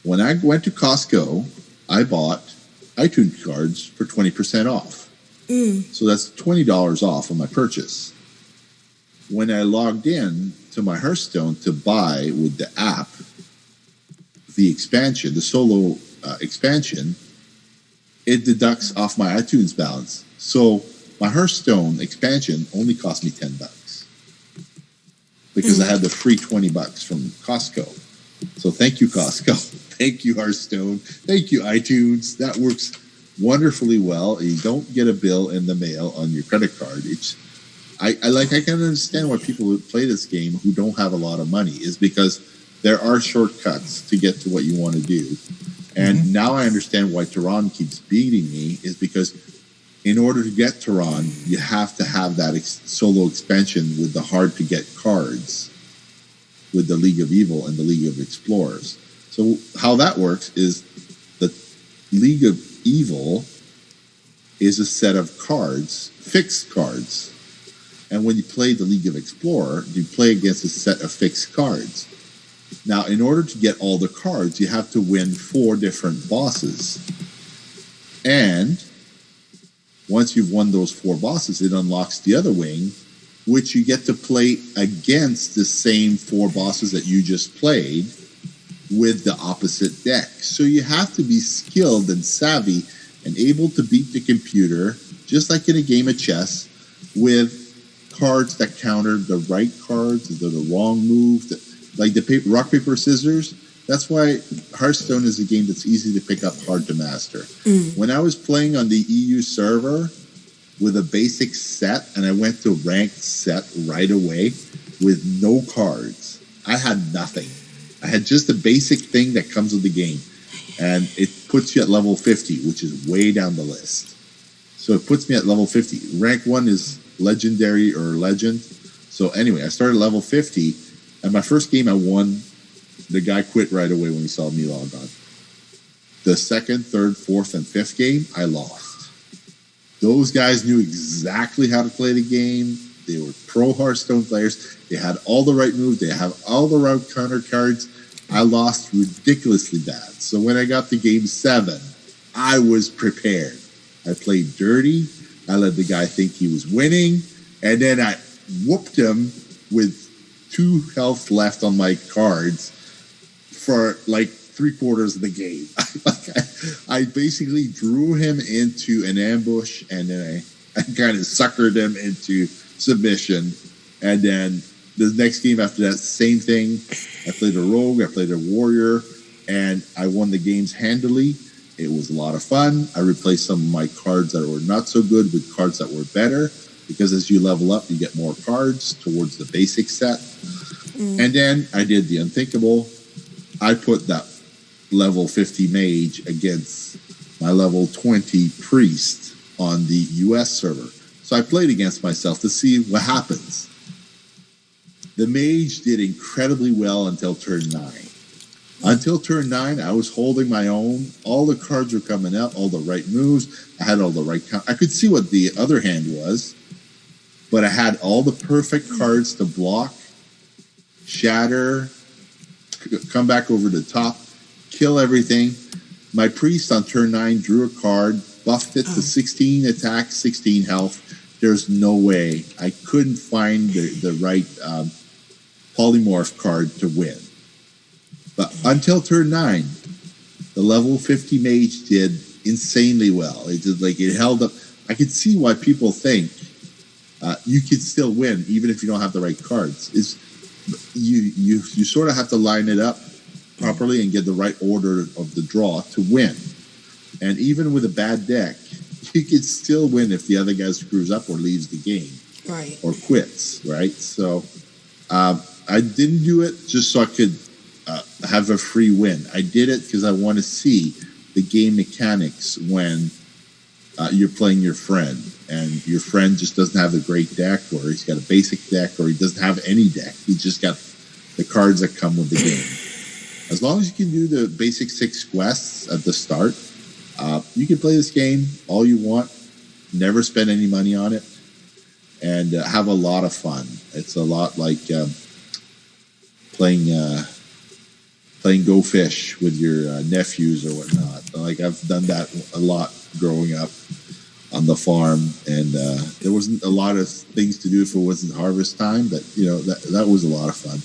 When I went to Costco, I bought iTunes cards for 20% off. So that's $20 off on my purchase. When I logged in to my Hearthstone to buy with the app, the expansion, the solo expansion, it deducts off my iTunes balance. So my Hearthstone expansion only cost me $10 because I had the free $20 from Costco. So thank you, Costco. Thank you, Hearthstone. Thank you, iTunes. That works wonderfully well. You don't get a bill in the mail on your credit card. I can understand why people who play this game who don't have a lot of money is because there are shortcuts to get to what you want to do. And now I understand why Tehran keeps beating me is because in order to get Tehran, you have to have that solo expansion with the hard to get cards with the League of Evil and the League of Explorers. So how that works is the League of Evil is a set of cards, fixed cards. And when you play the League of Explorer, you play against a set of fixed cards. Now, in order to get all the cards, you have to win 4 different bosses. And once you've won those 4 bosses, it unlocks the other wing, which you get to play against the same 4 bosses that you just played with the opposite deck. So you have to be skilled and savvy and able to beat the computer, just like in a game of chess, with cards that counter the right cards, the wrong move, like the rock, paper, scissors. That's why Hearthstone is a game that's easy to pick up, hard to master. When I was playing on the EU server with a basic set, and I went to ranked set right away with no cards, I had nothing. I had just a basic thing that comes with the game, and it puts you at level 50, which is way down the list. So it puts me at level 50. Rank 1 is legendary or legend. So anyway, I started level 50, and my first game I won. The guy quit right away when he saw me log on. The second, third, fourth, and fifth game, I lost. Those guys knew exactly how to play the game. They were pro Hearthstone players. They had all the right moves. They have all the right counter cards. I lost ridiculously bad. So when I got to game 7, I was prepared. I played dirty. I let the guy think he was winning. And then I whooped him with 2 health left on my cards for like 3/4 of the game. I basically drew him into an ambush, and then I kind of suckered him into submission. And then the next game after that, same thing. I played a rogue, I played a warrior, and I won the games handily. It was a lot of fun. I replaced some of my cards that were not so good with cards that were better, because as you level up, you get more cards towards the basic set. And then I did the unthinkable. I put that level 50 mage against my level 20 priest on the US server. So I played against myself to see what happens. The mage did incredibly well until turn 9. Until turn 9, I was holding my own. All the cards were coming up, all the right moves. I had all the right I could see what the other hand was, but I had all the perfect cards to block, shatter, come back over the top, kill everything. My priest on turn 9 drew a card, buffed it to 16 attack, 16 health. There's no way. I couldn't find the right polymorph card to win. But until turn 9, the level 50 mage did insanely well. It held up. I could see why people think you could still win even if you don't have the right cards. You sort of have to line it up properly and get the right order of the draw to win. And even with a bad deck, you could still win if the other guy screws up or leaves the game, right, or quits, right? So I didn't do it just so I could have a free win. I did it because I want to see the game mechanics when you're playing your friend, and your friend just doesn't have a great deck, or he's got a basic deck, or he doesn't have any deck. He just got the cards that come with the game. As long as you can do the basic 6 quests at the start, You can play this game all you want, never spend any money on it, and have a lot of fun. It's a lot like playing Go Fish with your nephews or whatnot. Like I've done that a lot growing up on the farm, and there wasn't a lot of things to do if it wasn't harvest time, but that was a lot of fun.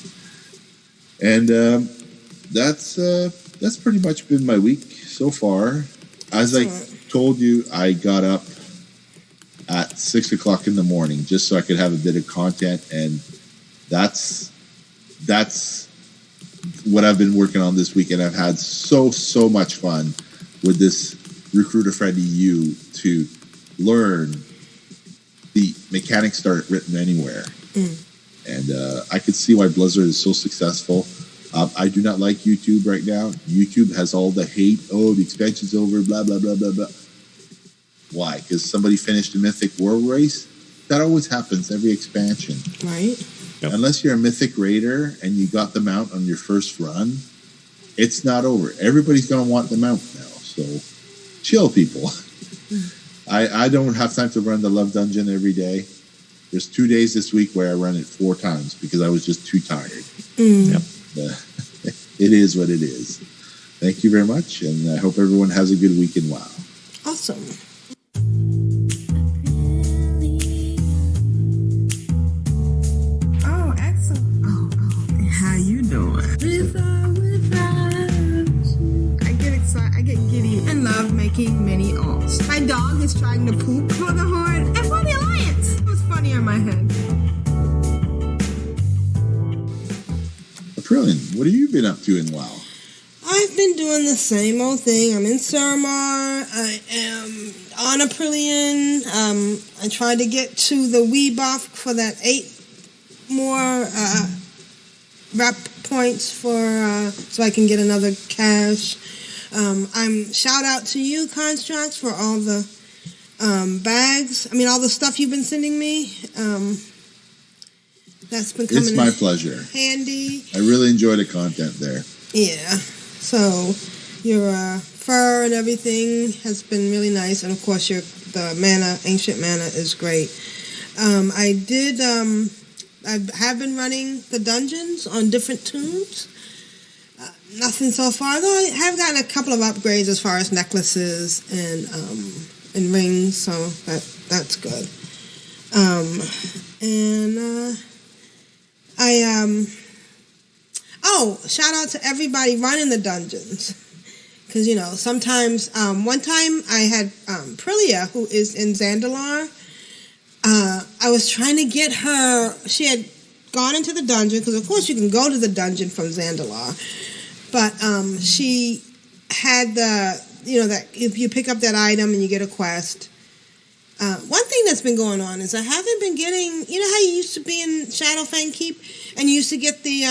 And that's pretty much been my week so far. As I told you, I got up at 6 o'clock in the morning just so I could have a bit of content, and that's what I've been working on this week, and I've had so much fun with this Recruiter Friendly U to learn the mechanics start written anywhere. And I could see why Blizzard is so successful. I do not like YouTube right now. YouTube has all the hate. Oh, the expansion's over, blah, blah, blah, blah, blah. Why? Because somebody finished a Mythic World Race? That always happens every expansion. Right. Yep. Unless you're a Mythic Raider and you got the mount on your first run, it's not over. Everybody's going to want the mount now. So chill, people. I don't have time to run the Love Dungeon every day. There's 2 days this week where I run it 4 times because I was just too tired. Yep. It is what it is. Thank you very much, and I hope everyone has a good week in WoW. Awesome. Oh, excellent. Oh, how you doing? I get excited. I get giddy and love making mini alts. My dog is trying to poop for the Horde and for the Alliance. It was funny in my head. Aprillian, what have you been up to in WoW? I've been doing the same old thing. I'm in Suramar. I am on Aprillian. I tried to get to the Wii buff for that 8 more rep points for so I can get another cash. I'm shout out to you, Constructs, for all the bags. I mean, all the stuff you've been sending me. That's been coming. It's my pleasure. Handy. I really enjoy the content there. Yeah. So your fur and everything has been really nice, and of course the mana, ancient mana, is great. I have been running the dungeons on different tunes. Nothing so far, though. I have gotten a couple of upgrades as far as necklaces and rings, so that's good. Shout out to everybody running the dungeons. Because, sometimes, one time I had Prilia, who is in Zandalar. I was trying to get her, she had gone into the dungeon, because of course you can go to the dungeon from Zandalar. But she had that if you pick up that item and you get a quest. One thing that's been going on is I haven't been getting, you know how you used to be in Shadowfang Keep and you used to get the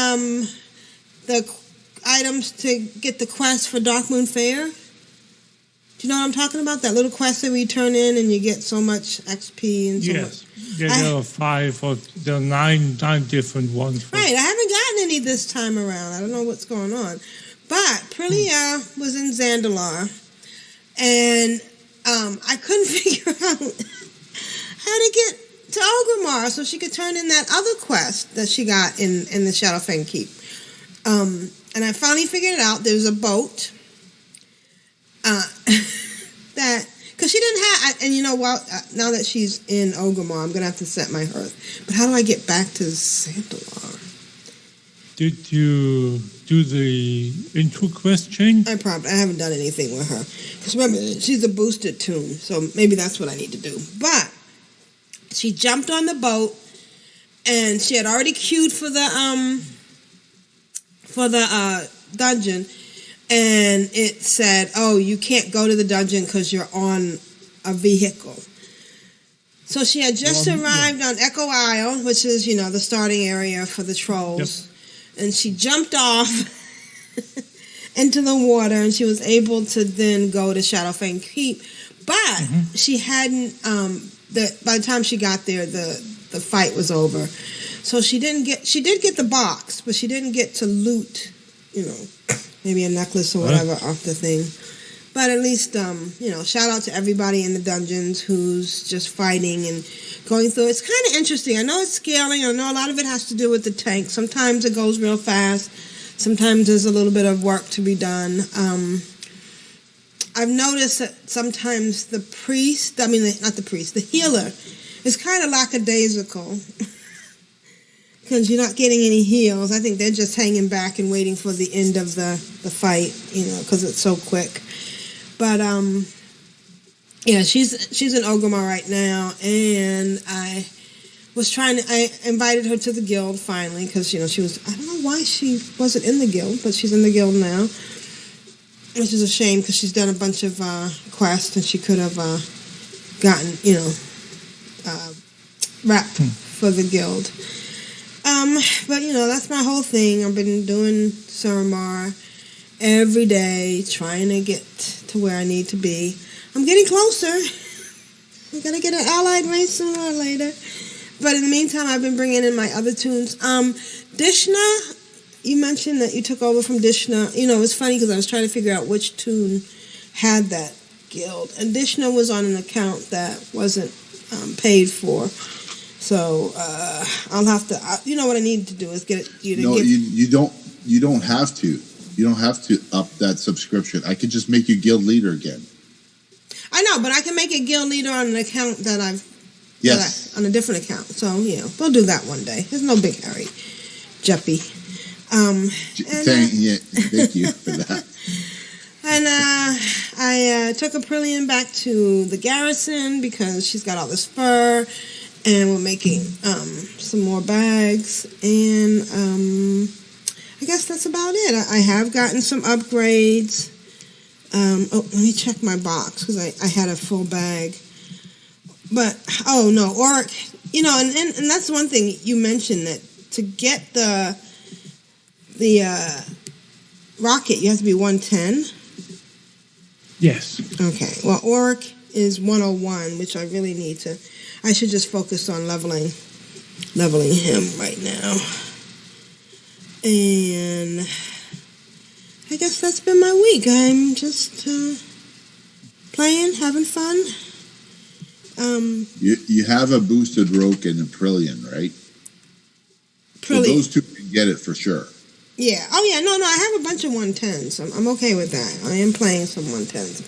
items to get the quest for Darkmoon Fair? Do you know what I'm talking about? That little quest that we turn in and you get so much XP and so much. Yeah, there are 5 or there are 9 different ones. Right, I haven't gotten any this time around. I don't know what's going on. But Prilia was in Zandalar and I couldn't figure out how to get to Orgrimmar so she could turn in that other quest that she got in the Shadowfang Keep. And I finally figured it out. There's a boat that, because she didn't have, and now that she's in Orgrimmar, I'm going to have to set my hearth. But how do I get back to Zandalar? Did you do the intro quest chain? I haven't done anything with her. Because remember, she's a boosted tune, so maybe that's what I need to do. But she jumped on the boat, and she had already queued for the dungeon, and it said, "Oh, you can't go to the dungeon because you're on a vehicle." So she had just arrived on Echo Isle, which is the starting area for the trolls. Yep. And she jumped off into the water, and she was able to then go to Shadowfang Keep. But she hadn't. By the time she got there, the fight was over. So she didn't get. She did get the box, but she didn't get to loot. Maybe a necklace or whatever off the thing. But at least, shout out to everybody in the dungeons who's just fighting and going through. It's kind of interesting. I know it's scaling. I know a lot of it has to do with the tank. Sometimes it goes real fast. Sometimes there's a little bit of work to be done. I've noticed that sometimes the healer is kind of lackadaisical because you're not getting any heals. I think they're just hanging back and waiting for the end of the fight, because it's so quick. But, she's in Orgrimmar right now, and I invited her to the guild finally because, she was, I don't know why she wasn't in the guild, but she's in the guild now, which is a shame because she's done a bunch of quests and she could have gotten, wrapped for the guild. But, that's my whole thing. I've been doing Suramar every day, trying to get to where I need to be. I'm getting closer. I'm going to get an allied race sooner or later. But in the meantime, I've been bringing in my other tunes. Dishna, you mentioned that you took over from Dishna. It's funny because I was trying to figure out which tune had that guild. And Dishna was on an account that wasn't paid for. So I'll have to. What I need to do is get you to. No, you don't. You don't have to. You don't have to up that subscription. I could just make you guild leader again. I know, but I can make a guild leader on an account that I've. Yes. On a different account. So we'll do that one day. There's no big hurry, Jeppy. Thank you for that. And I took Aprillian back to the garrison because she's got all this fur. And we're making some more bags. And I guess that's about it. I have gotten some upgrades. Let me check my box because I had a full bag. But, Auric, and that's one thing you mentioned, that to get the rocket, you have to be 110. Yes. Okay. Well, Auric is 101, which I really need to. I should just focus on leveling him right now. And I guess that's been my week. I'm just playing, having fun. You have a boosted Roke and Aprillian, right? So those two can get it for sure. Yeah. Oh, yeah. No, I have a bunch of 110s. I'm okay with that. I am playing some 110s.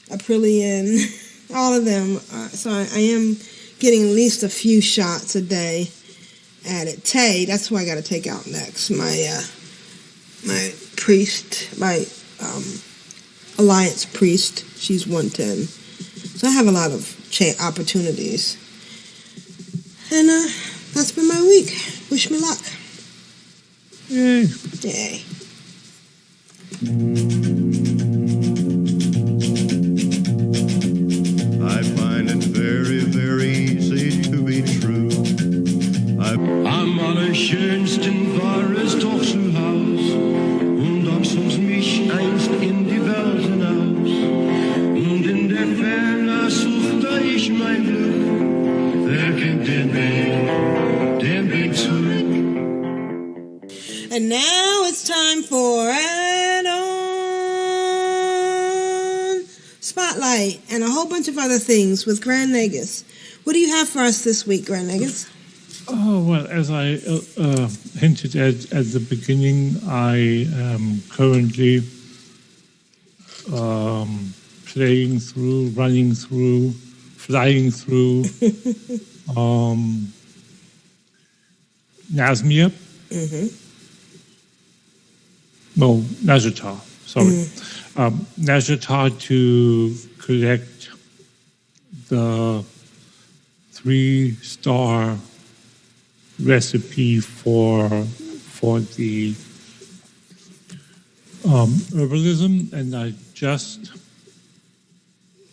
Aprillian, all of them. So I am getting at least a few shots a day at it. Tay, that's who I got to take out next. My priest, my alliance priest. She's 110. So I have a lot of opportunities. And that's been my week. Wish me luck. Yay. Yay. I find it very, very easy to be true. Am allerschönsten war es doch zu Haus, und doch sonst mich einst in die Welt hinaus. Und in der Ferne suchte ich mein Glück, wer kennt den Weg zurück. And now it's time for Add-on Spotlight and a whole bunch of other things with Grand Negus. What do you have for us this week, Grand Negus? Oh, well, as I hinted at the beginning, I am currently playing through, running through, flying through Nazmir. Mm-hmm. No, Nazjatar, sorry. Nazjatar to collect the 3-star recipe for the herbalism, and I just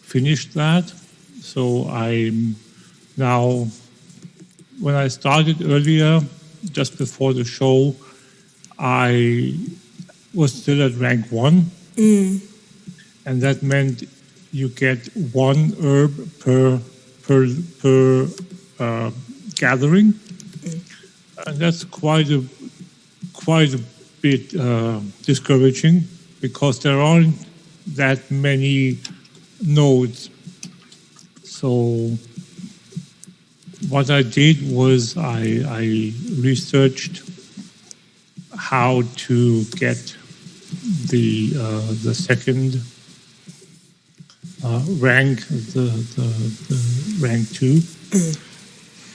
finished that. So I'm now, when I started earlier, just before the show, I was still at rank 1, and that meant you get 1 herb per gathering, and that's quite a bit discouraging because there aren't that many nodes. So what I did was I researched how to get the second rank, the rank 2,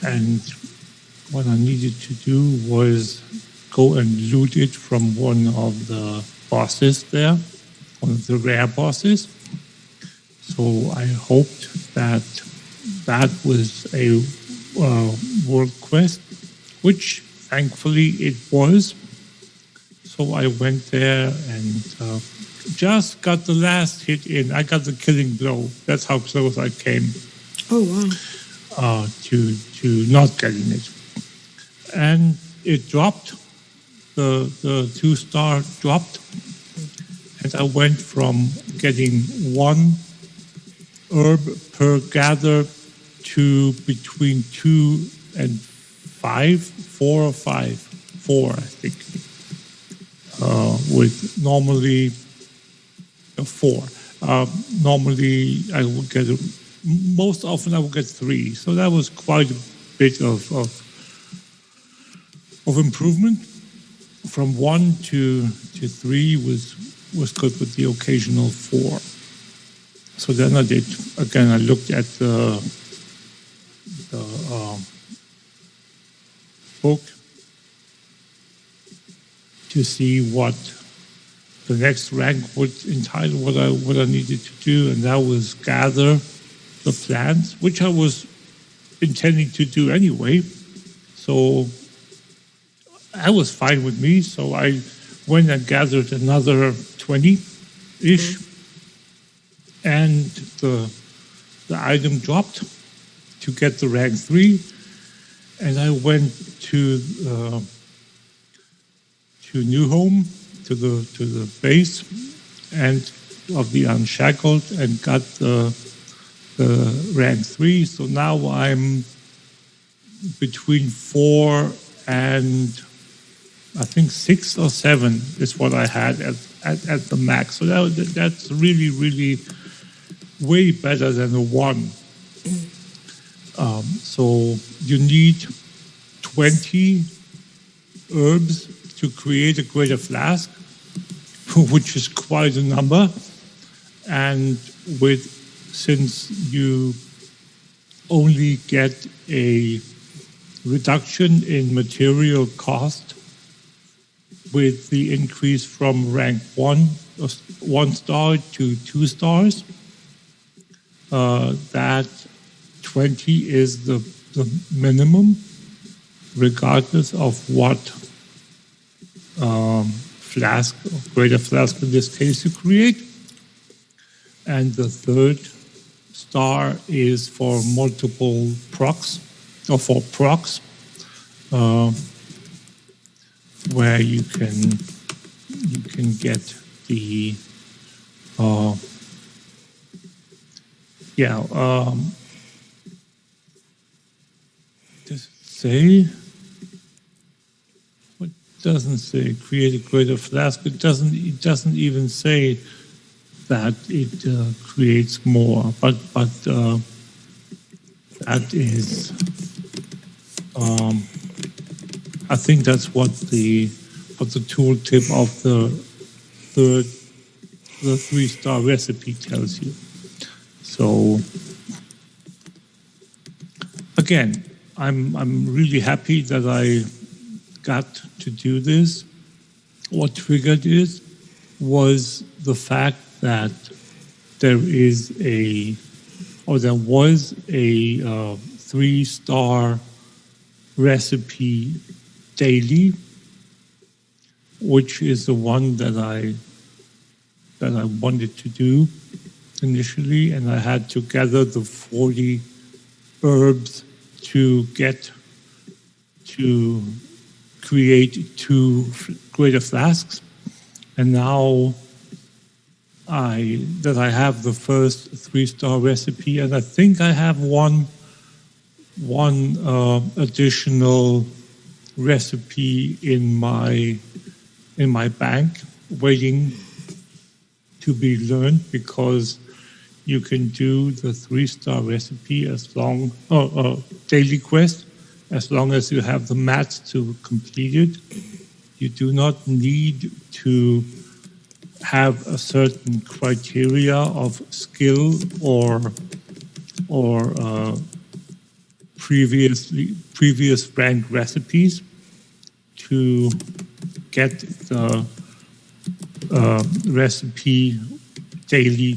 and what I needed to do was go and loot it from one of the bosses there, one of the rare bosses. So I hoped that that was a world quest, which thankfully it was. So I went there and just got the last hit in. I got the killing blow. That's how close I came. Oh, wow. To not getting it. And it dropped. The 2-star dropped. And I went from getting 1 herb per gather to between 2 and 5, 4 or 5. 4, I think. With normally 4. Normally I would get, most often I would get 3. So that was quite a bit of improvement. From 1 to 3 was good, with the occasional 4. So then I did, again, I looked at the book to see what the next rank would entitle, what I needed to do, and that was gather the plants, which I was intending to do anyway. So that was fine with me. So I went and gathered another 20-ish, and the item dropped to get the rank 3, and I went to New Home, to the base and of the Unshackled, and got the rank 3. So now I'm between 4 and I think 6 or 7 is what I had at the max. So that's really, really way better than a 1. So you need 20 herbs to create a greater flask, which is quite a number. And since you only get a reduction in material cost with the increase from rank 1 star to 2 stars, that 20 is the minimum, regardless of what flask, greater flask in this case, you create. And the 3rd star is for multiple procs, or for procs, where you can get the does it say? What doesn't say? Create a greater flask. It doesn't even say that it creates more, but that is, I think that's what the tooltip of the 3-star recipe tells you. So again, I'm really happy that I got to do this. What triggered it was the fact that there was a 3-star recipe daily, which is the one that I wanted to do initially, and I had to gather the 40 herbs to get to create 2 greater flasks. And now I have the first 3-star recipe, and I think I have one additional recipe in my bank waiting to be learned, because you can do the 3-star recipe as long, daily quest, as long as you have the mats to complete it. You do not need to have a certain criteria of skill or previous ranked recipes to get the recipe daily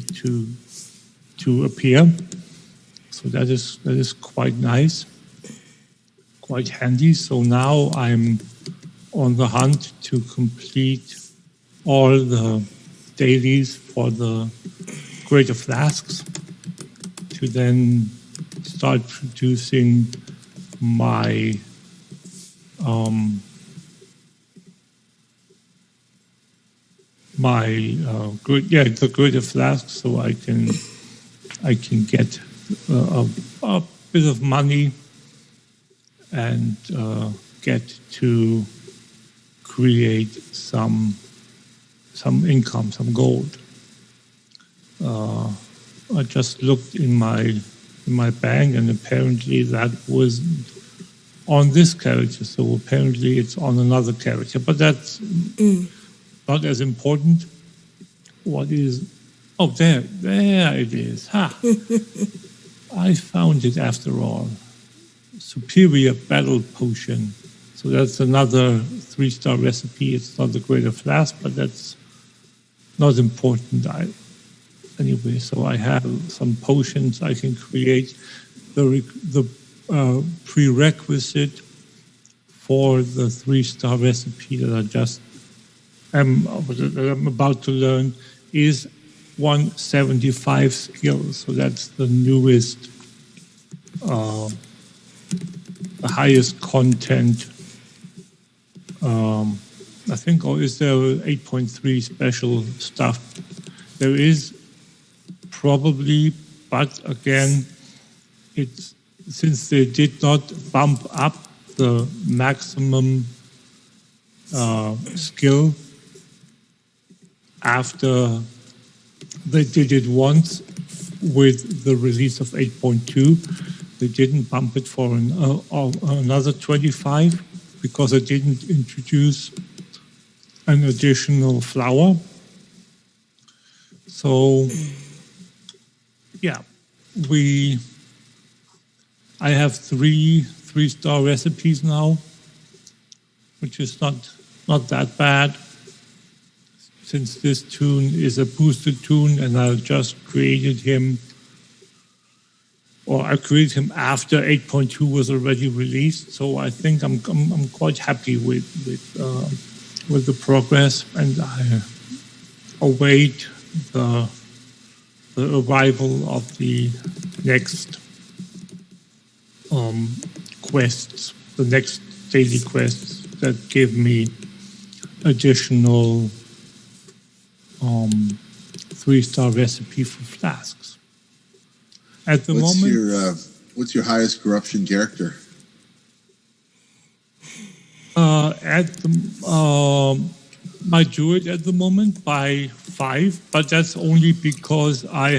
to appear. So that is quite nice, quite handy. So now I'm on the hunt to complete all the dailies for the greater flasks, to then start producing my the greater flasks, so I can get a bit of money and get to create some income, some gold. I just looked in my bank, and apparently that was on this character. So apparently it's on another character, but that's not as important. What is? Oh, there it is. Ha! I found it after all. Superior battle potion. So that's another 3-star recipe. It's not the greater flask, but that's not important. Anyway, so I have some potions I can create. The prerequisite for the 3-star recipe that I'm about to learn is 175 skill. So that's the newest, the highest content. I think, or is there 8.3 special stuff? There is probably, but again, it's since they did not bump up the maximum skill after they did it once with the release of 8.2. They didn't bump it for another 25 because they didn't introduce an additional flower. So, yeah, I have three 3-star recipes now, which is not that bad, since this toon is a boosted toon, and I just created him, or I created him after 8.2 was already released. So I think I'm quite happy with the progress, and I await the arrival of the next quests, the next daily quests that give me additional 3-star recipe for flasks. At the moment, what's your highest corruption character? My druid at the moment by 5, but that's only because I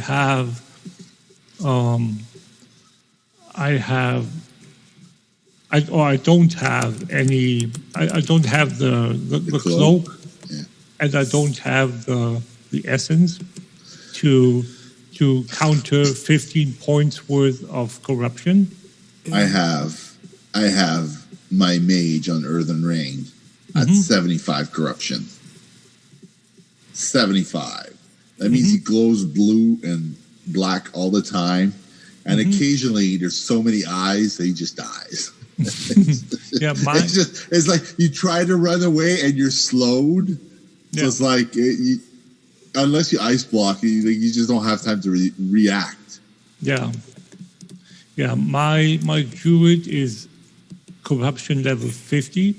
don't have any. I don't have the cloak, yeah. And I don't have the essence to counter 15 points worth of corruption. I have my mage on Earthen Rain at 75 corruption. 75. That means he glows blue and black all the time, and occasionally there's so many eyes that he just dies. Yeah, it's like you try to run away and you're slowed. So it's like unless you ice block, you just don't have time to react. Yeah. My druid is corruption level 50.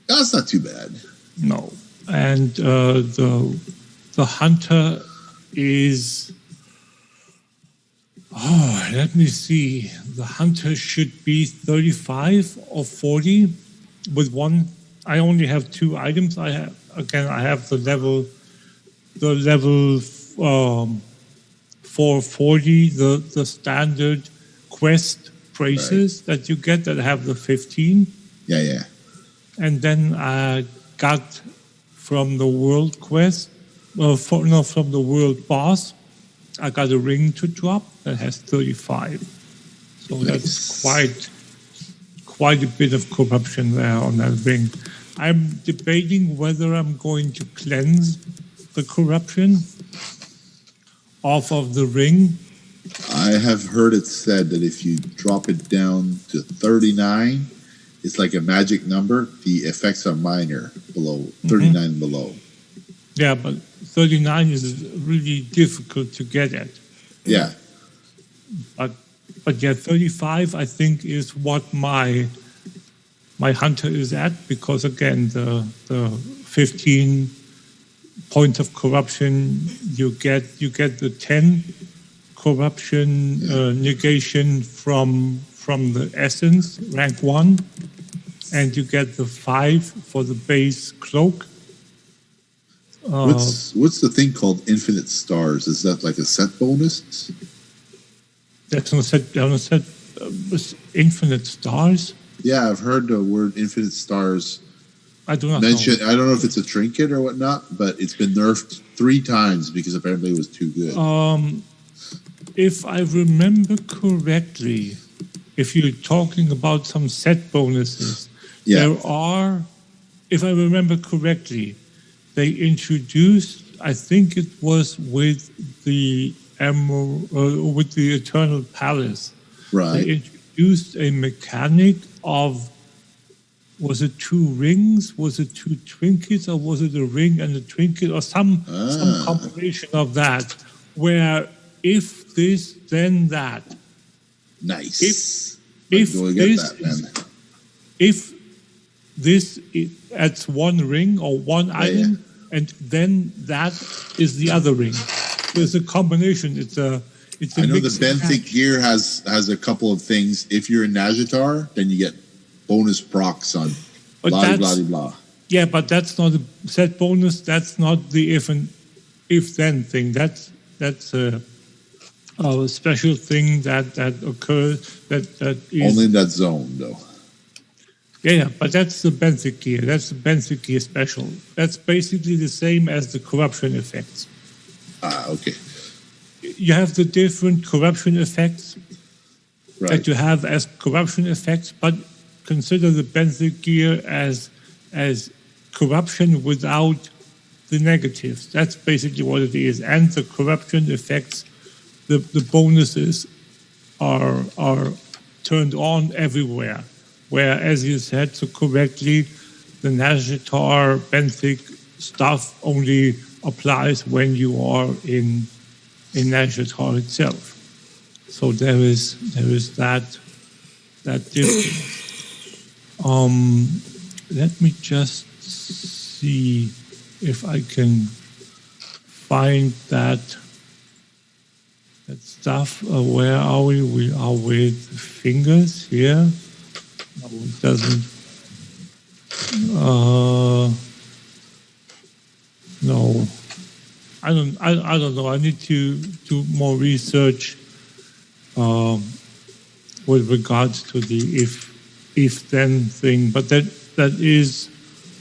That's not too bad. No, and the hunter is. Oh, let me see. The hunter should be 35 or 40 with one. I only have 2 items. I have the level the level 440, the standard quest braces that you get that have the 15. Yeah. And then I got from the world quest, from the world boss, I got a ring to drop that has 35. So that's quite a bit of corruption there on that ring. I'm debating whether I'm going to cleanse the corruption off of the ring. I have heard it said that if you drop it down to 39, it's like a magic number. The effects are minor below 39 below. Yeah, but 39 is really difficult to get at. Yeah. But yeah, 35 I think is what my hunter is at, because again the 15 points of corruption you get the 10 corruption negation from the essence rank 1, and you get the 5 for the base cloak. What's the thing called infinite stars? Is that like a set bonus? That's on a set infinite stars. Yeah, I've heard the word infinite stars I do not mentioned. know. I don't know if it's a trinket or whatnot, but it's been nerfed 3 times because apparently it was too good. If I remember correctly, if you're talking about some set bonuses, there are, if I remember correctly, they introduced, I think it was with the with the Eternal Palace. Right. They introduced a mechanic of, was it 2 rings? Was it 2 trinkets? Or was it a ring and a trinket? Or some combination of that, where if this, then that. Nice. If this adds 1 ring or 1 item, and then that is the other ring. So it's a combination. It's a I know the benthic gear has a couple of things. If you're in Najatar, then you get bonus procs on blah, blah, blah, blah. Yeah, but that's not a set bonus. That's not the if-then thing. That's a special thing that occurs, that is... Only in that zone, though. Yeah, but that's the benthic gear. That's the benthic gear special. That's basically the same as the corruption effects. Okay. You have the different corruption effects that you have as corruption effects, but consider the benthic gear as corruption without the negatives. That's basically what it is. And the corruption effects, the bonuses are turned on everywhere. Where, as you said so correctly, the Najatar benthic stuff only applies when you are in Najatar itself. So there is that difference. Let me just see if I can find that stuff. Where are we? We are with fingers here. No, it doesn't. No, I don't know. I need to do more research with regards to the if then thing. But that is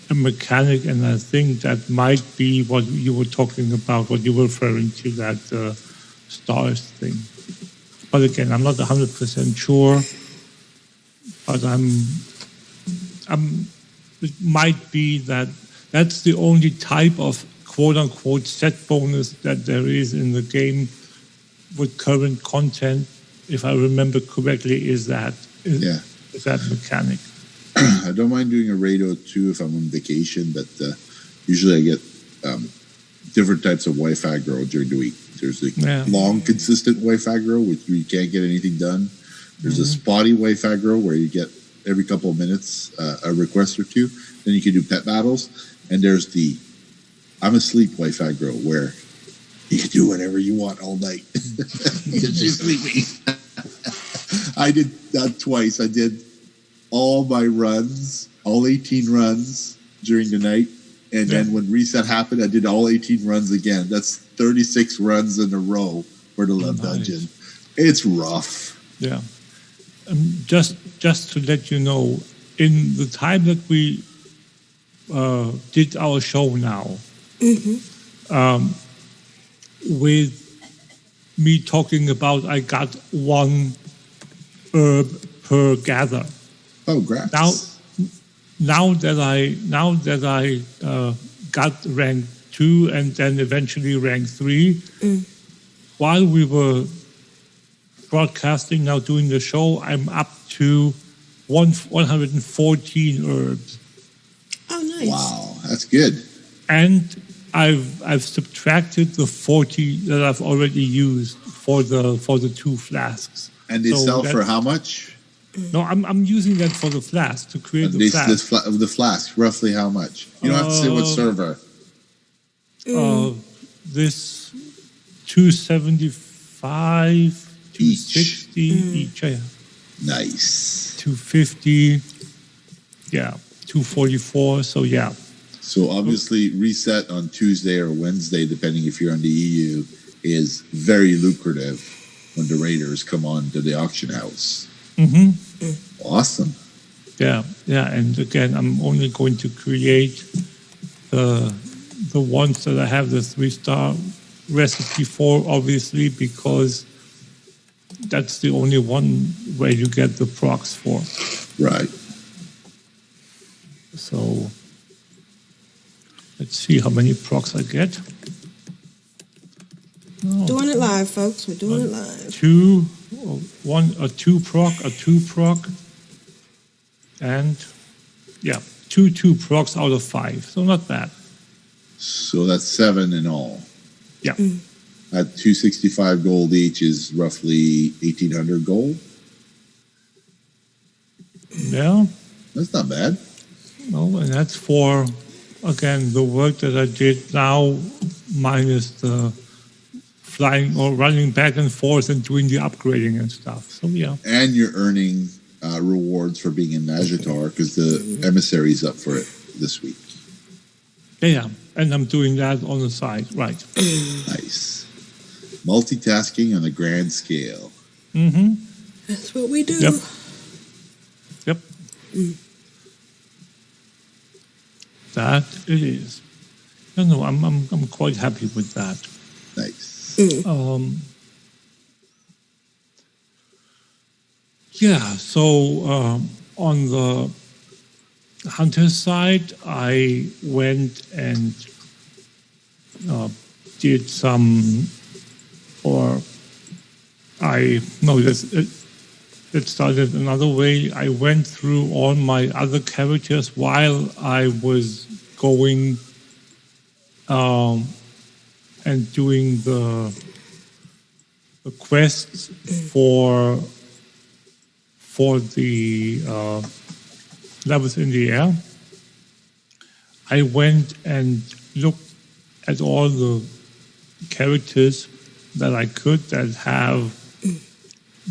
a mechanic, and I think that might be what you were talking about, what you were referring to, that stars thing. But again, I'm not 100% sure. But it might be that that's the only type of quote-unquote set bonus that there is in the game with current content, if I remember correctly, is that mechanic. I don't mind doing a raid or 2 if I'm on vacation, but usually I get different types of wife aggro during the week. There's the long, consistent wife aggro, which you can't get anything done. There's a spotty wife aggro where you get every couple of minutes a request or 2. Then you can do pet battles. And there's the I'm asleep wife aggro where you can do whatever you want all night because you're sleeping. I did that twice. I did all my runs, all 18 runs during the night, And then when reset happened, I did all 18 runs again. That's 36 runs in a row for the Love Dungeon. It's rough. Yeah. Just to let you know, in the time that we did our show now, with me talking about I got 1 herb per gather. Oh, grass. Now that I got rank 2 and then eventually rank 3, while we were broadcasting, now doing the show, I'm up to 114 herbs. Oh, nice. Wow, that's good. And I've subtracted the 40 that I've already used for the 2 flasks. And they sell for how much? No, I'm using that for the flask to create the flask. The flask, roughly how much? You don't have to say what server. This 275, 260 each. Yeah. Nice. 250. Yeah, 244. So yeah. So obviously, reset on Tuesday or Wednesday, depending if you're on the EU, is very lucrative when the raiders come on to the auction house. Awesome. Yeah, and again, I'm only going to create the ones that I have the 3-star recipe for, obviously, because that's the only one where you get the procs for. Right. So let's see how many procs I get. Oh. Doing it live, folks. We're doing it live. 2 proc, a 2 proc, and 2 procs out of 5. So not bad. So that's 7 in all. Yeah. At 265 gold each is roughly 1,800 gold. Yeah. That's not bad. No, and that's for, again, the work that I did now minus the flying or running back and forth and doing the upgrading and stuff. So, yeah. And you're earning rewards for being in Magitar because the emissary's up for it this week. Yeah. And I'm doing that on the side. Right. Nice. Multitasking on a grand scale. That's what we do. Yep. That it is. No, I'm quite happy with that. Nice. So on the hunter side, I went and did some, it started another way. I went through all my other characters while I was going and doing the quests for the levels in the air. I went and looked at all the characters that I could that have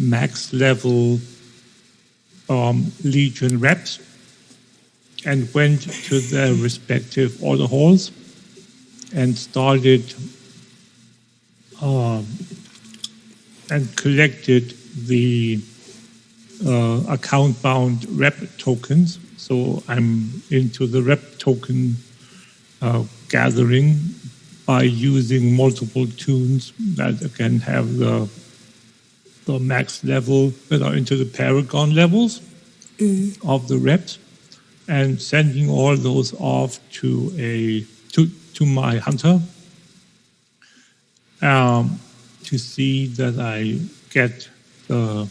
max level Legion reps and went to their respective order halls and started and collected the account-bound rep tokens. So I'm into the rep token gathering by using multiple tunes that again have the max level that are into the Paragon levels of the reps, and sending all those off to my hunter to see that I get the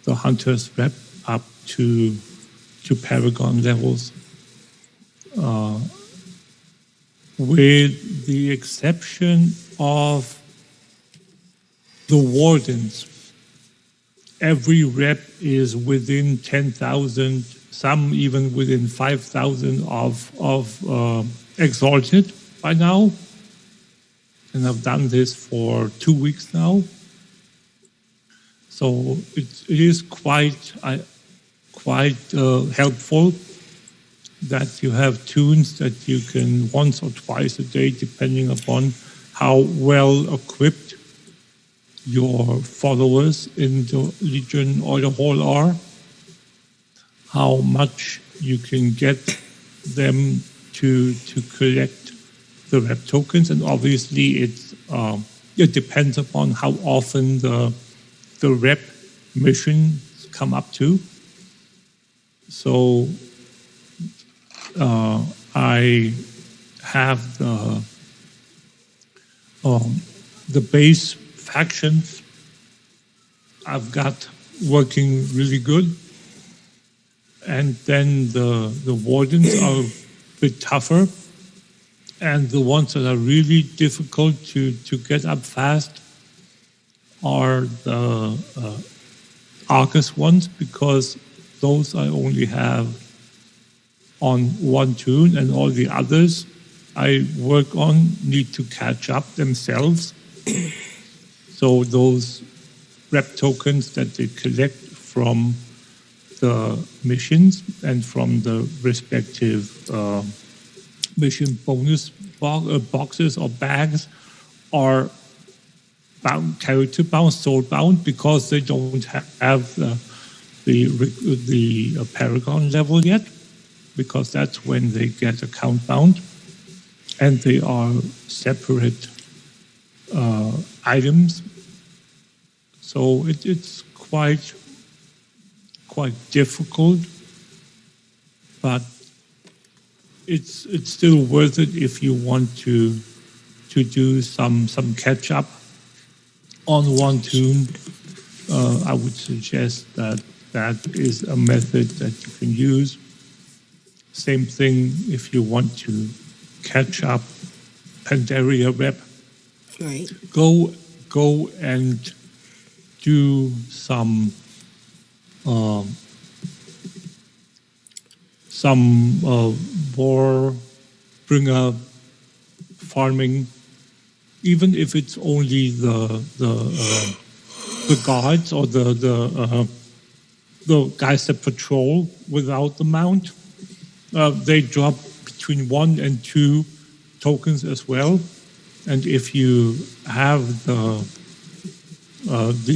hunter's rep up to Paragon levels. With the exception of the wardens, every rep is within 10,000, some even within 5,000 of exalted by now. And I've done this for 2 weeks now. So it is quite helpful that you have tunes that you can once or twice a day, depending upon how well equipped your followers in the Legion or the Hall are, how much you can get them to collect the rep tokens, and obviously it depends upon how often the rep missions come up to. So I have the base factions I've got working really good, and then the wardens are a bit tougher, and the ones that are really difficult to get up fast are the Arcus ones, because those I only have on one tune, and all the others I work on need to catch up themselves. So those rep tokens that they collect from the missions and from the respective mission bonus boxes or bags are character bound, soul bound, because they don't have the Paragon level yet, because that's when they get account bound, and they are separate items. So it's quite difficult, but it's still worth it if you want to do some catch up on one tune. I would suggest that is a method that you can use. Same thing if you want to catch up Pandaria rep. Right. Go and do some Warbringer farming, even if it's only the guards or the guys that patrol without the mount. They drop between 1 and 2 tokens as well, and if you have the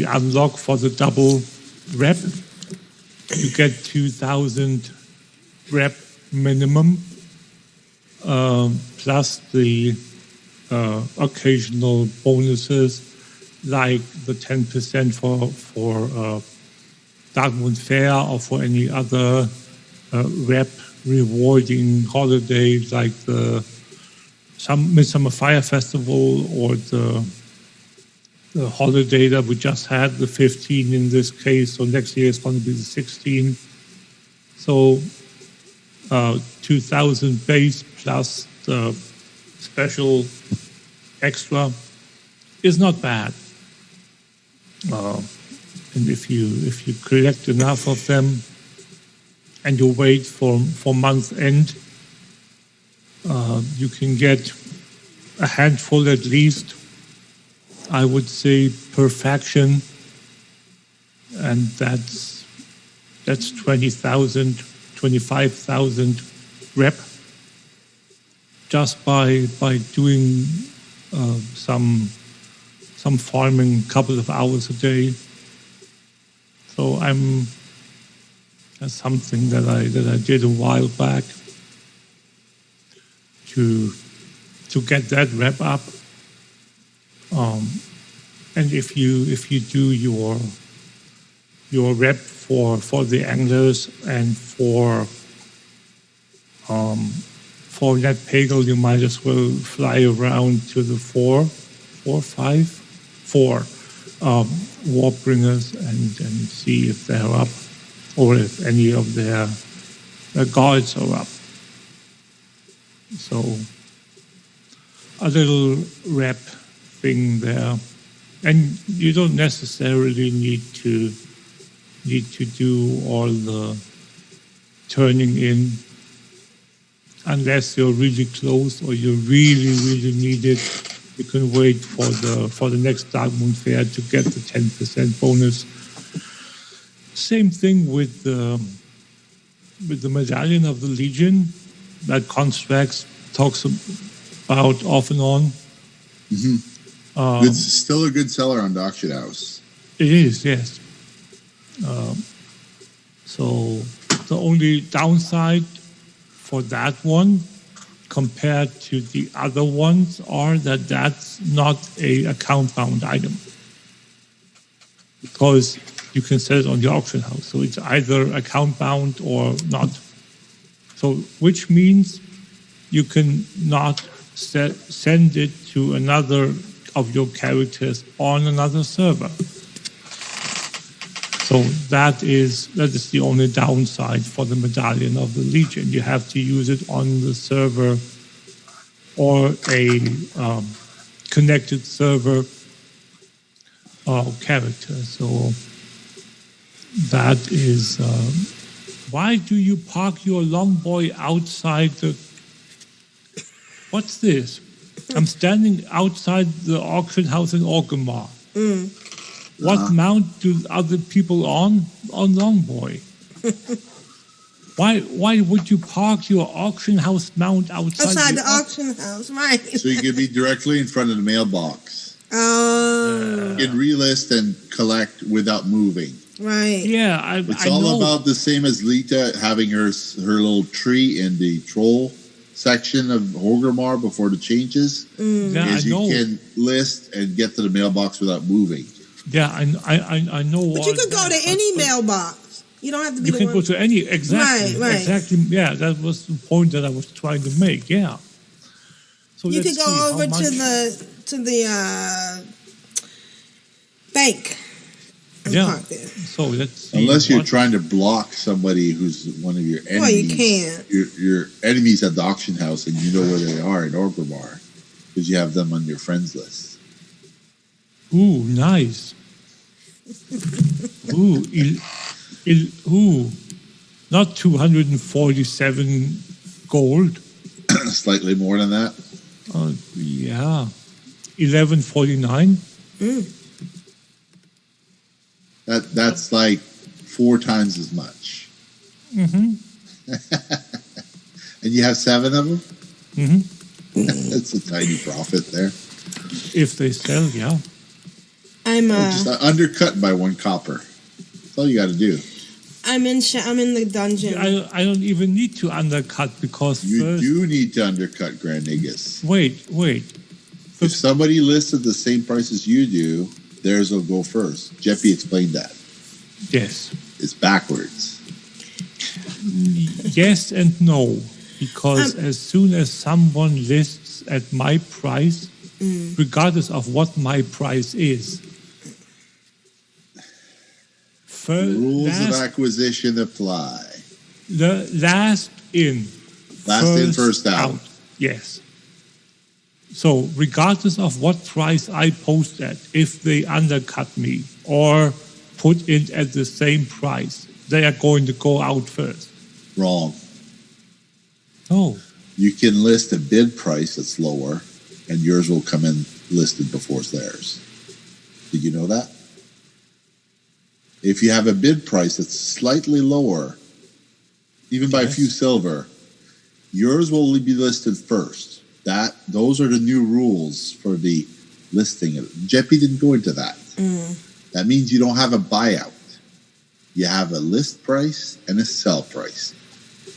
unlock for the double rep, you get 2,000 rep minimum, plus the occasional bonuses like the 10% for Darkmoon Fair or for any other rep rewarding holiday like the Midsummer Fire Festival or the holiday that we just had, the 15 in this case, so next year it's going to be the 16. So 2,000 base plus the special extra is not bad. And if you collect enough of them and you wait for month end, you can get a handful at least, I would say, per faction, and that's 20,000, 25,000 rep just by doing some farming, a couple of hours a day. So that's something that I did a while back to get that rep up. And if you do your rep for the anglers and for Net Pagel, you might as well fly around to the four Warbringers and see if they're up, or if any of their guards are up. So a little rep thing there, and you don't necessarily need to do all the turning in unless you're really close or you really need it. You can wait for the next Darkmoon Fair to get the 10% bonus. Same thing with with the Medallion of the Legion that Constructs talks about off and on. It's still a good seller on the auction house. It is, yes. So the only downside for that one compared to the other ones are that that's not a account-bound item, because you can sell it on the auction house. So it's either account-bound or not. So which means you can not send it to another of your characters on another server. So that is the only downside for the Medallion of the Legion. You have to use it on the server or a connected server character. So that is... why do you park your Longboy outside the... What's this? I'm standing outside the auction house in Orgrimmar. What mount do other people on Longboy? Why would you park your auction house mount outside the auction house, right? So you can be directly in front of the mailbox. Oh. You can relist and collect without moving. Right. Yeah, it's all about the same as Lita having her little tree in the troll section of Orgrimmar before the changes. Yeah, you can list and get to the mailbox without moving. Yeah, I know. But you could go to any mailbox. You don't have to be. You can go to any exactly. Right. Exactly. Yeah, that was the point that I was trying to make. Yeah. So you could go over to the bank. Yeah. Park there. So let's see. Unless you're trying to block somebody who's one of your enemies. Well, you can't. Your enemies at the auction house, and you know where they are in Orgrimmar because you have them on your friends list. Ooh, nice. Ooh, not 247 gold. Slightly more than that. Yeah, 1149. That's like 4 times as much. And you have 7 of them. That's a tiny profit there. If they sell, yeah. I'm just undercut by 1 copper. That's all you got to do. I'm in the dungeon. I don't even need to undercut because you do need to undercut Grand Nagus. Wait. If somebody listed the same price as you do, theirs will go first. Jeppy explained that. Yes. It's backwards. Yes and no, because as soon as someone lists at my price, regardless of what my price is, rules of acquisition apply. The last in, first out. Yes. So regardless of what price I post at, if they undercut me or put it at the same price, they are going to go out first. Wrong. Oh. You can list a bid price that's lower, and yours will come in listed before theirs. Did you know that? If you have a bid price that's slightly lower, even by a few silver, yours will only be listed first. Those are the new rules for the listing. Jeppy didn't go into that. That means you don't have a buyout. You have a list price and a sell price.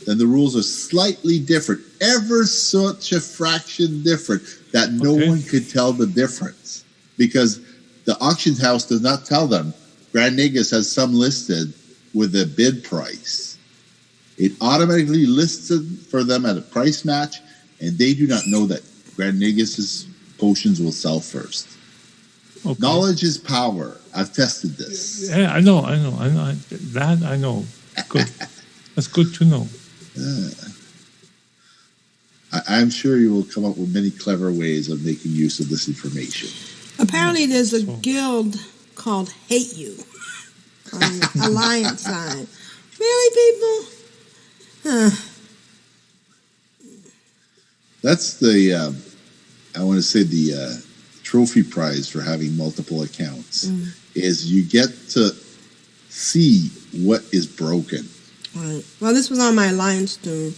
Then the rules are slightly different, ever such a fraction different, that no one could tell the difference. Because the auction house does not tell them Grand Nagus has some listed with a bid price. It automatically lists it for them at a price match, and they do not know that Grand Nagus's potions will sell first. Okay. Knowledge is power. I've tested this. Yeah, I know. That I know. Good. That's good to know. I'm sure you will come up with many clever ways of making use of this information. Apparently there's a guild called Hate You on the Alliance side. Really, people? That's the, I want to say the trophy prize for having multiple accounts, is you get to see what is broken. Right. Well, this was on my Alliance to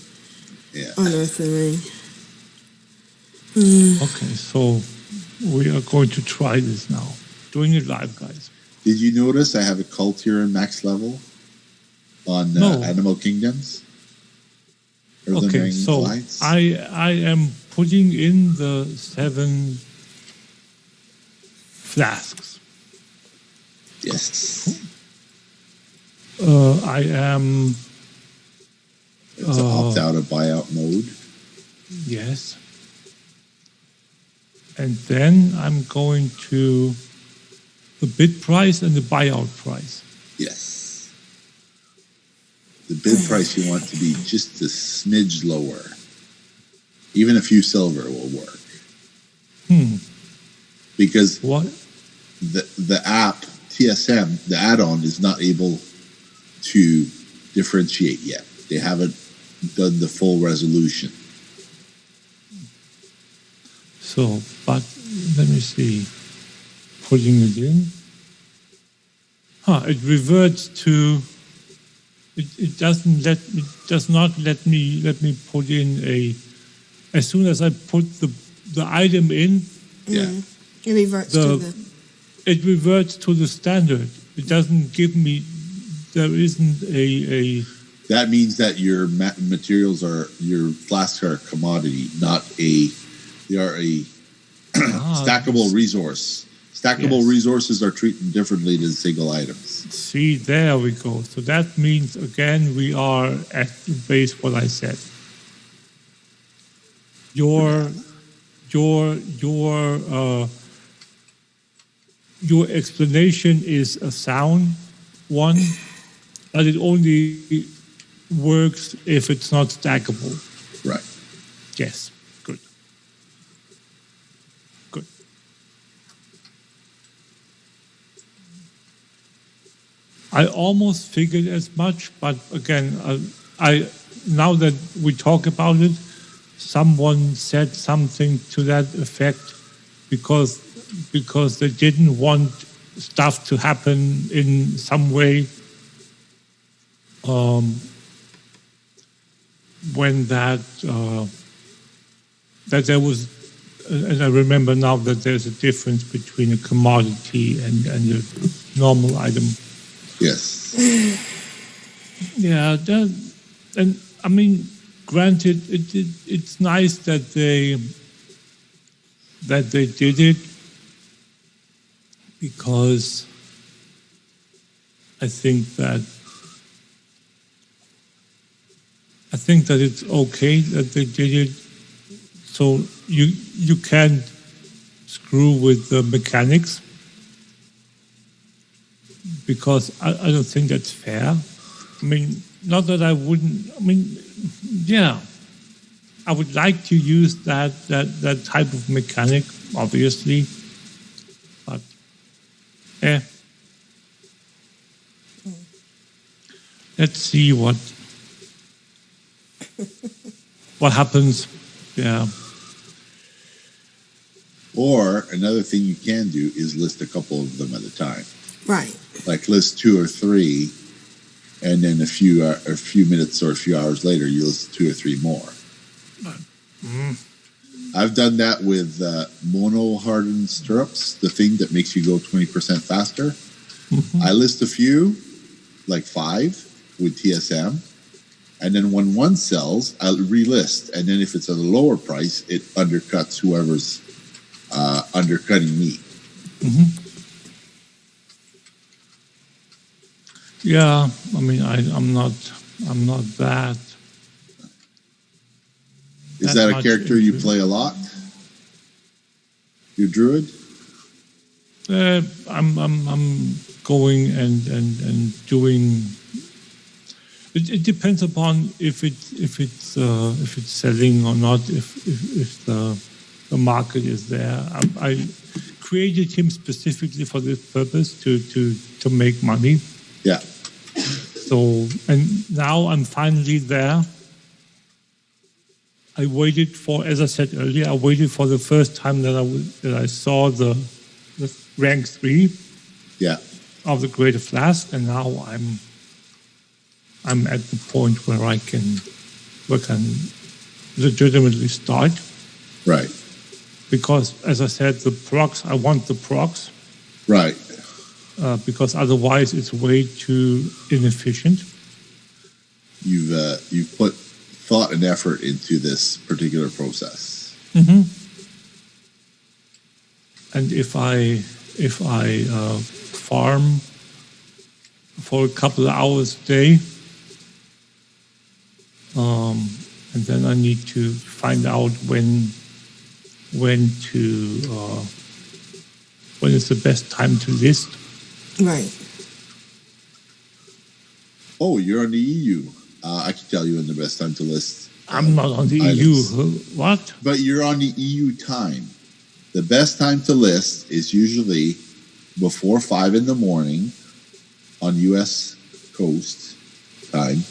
Yeah. Unearthing Ring. Okay, so we are going to try this now. Doing it live, guys. Did you notice I have a cult here in max level on No. Animal Kingdoms? Earthen Okay, Ring so Alliance? I am putting in the 7 flasks. Yes. I am. It's an opt-out of buyout mode. Yes. And then I'm going to the bid price and the buyout price. Yes. The bid price you want to be just a smidge lower. Even a few silver will work. Because What? the app, TSM, the add-on, is not able to differentiate yet. They haven't done the full resolution. So, but let me see. Putting it in. It reverts to. It does not let me put in a. As soon as I put the item in, Yeah. It reverts to the. it reverts to the standard. It doesn't give me. There isn't a. That means that your materials your flasks are a commodity, not a. They are a stackable resource. Stackable Yes. resources are treated differently than single items. See, there we go. So that means again we are at the base what I said. Your explanation is a sound one, but it only works if it's not stackable. Right. Yes. Good. Good. I almost figured as much, but again, I now that we talk about it, someone said something to that effect because they didn't want stuff to happen in some way when that there was, and I remember now that there's a difference between a commodity and a normal item. Yes. Yeah, and I mean, granted, it's nice that they did it because I think that it's okay that they did it. So you can't screw with the mechanics because I don't think that's fair. I mean, not that I wouldn't. I mean, yeah, I would like to use that type of mechanic, obviously, but let's see what happens. Yeah. Or another thing you can do is list a couple of them at a time. Right. Like list 2 or 3, and then a few minutes or a few hours later, you list 2 or 3 more. I've done that with mono hardened stirrups, the thing that makes you go 20% faster. I list a few, like 5 with TSM, and then when one sells, I'll relist, and then if it's at a lower price, it undercuts whoever's undercutting me. Yeah, I mean, I'm not that. Is that a character you play a lot? Your druid? I'm going and doing. It depends upon if it's selling or not. If the market is there, I created him specifically for this purpose to make money. Yeah. So, and now I'm finally there. I waited for, as I said earlier, I waited for the first time that I saw the rank 3 Yeah. of the Greater Flask, and now I'm at the point where I can legitimately start. Right. Because, as I said, I want the procs. Right. Because otherwise it's way too inefficient. You've put thought and effort into this particular process. Mm-hmm. And if I farm for a couple of hours a day, and then I need to find out when is the best time to list. Right. Oh, you're on the EU. I can tell you when the best time to list. I'm not on the items. EU. What? But you're on the EU time. The best time to list is usually before 5 in the morning on U.S. coast time.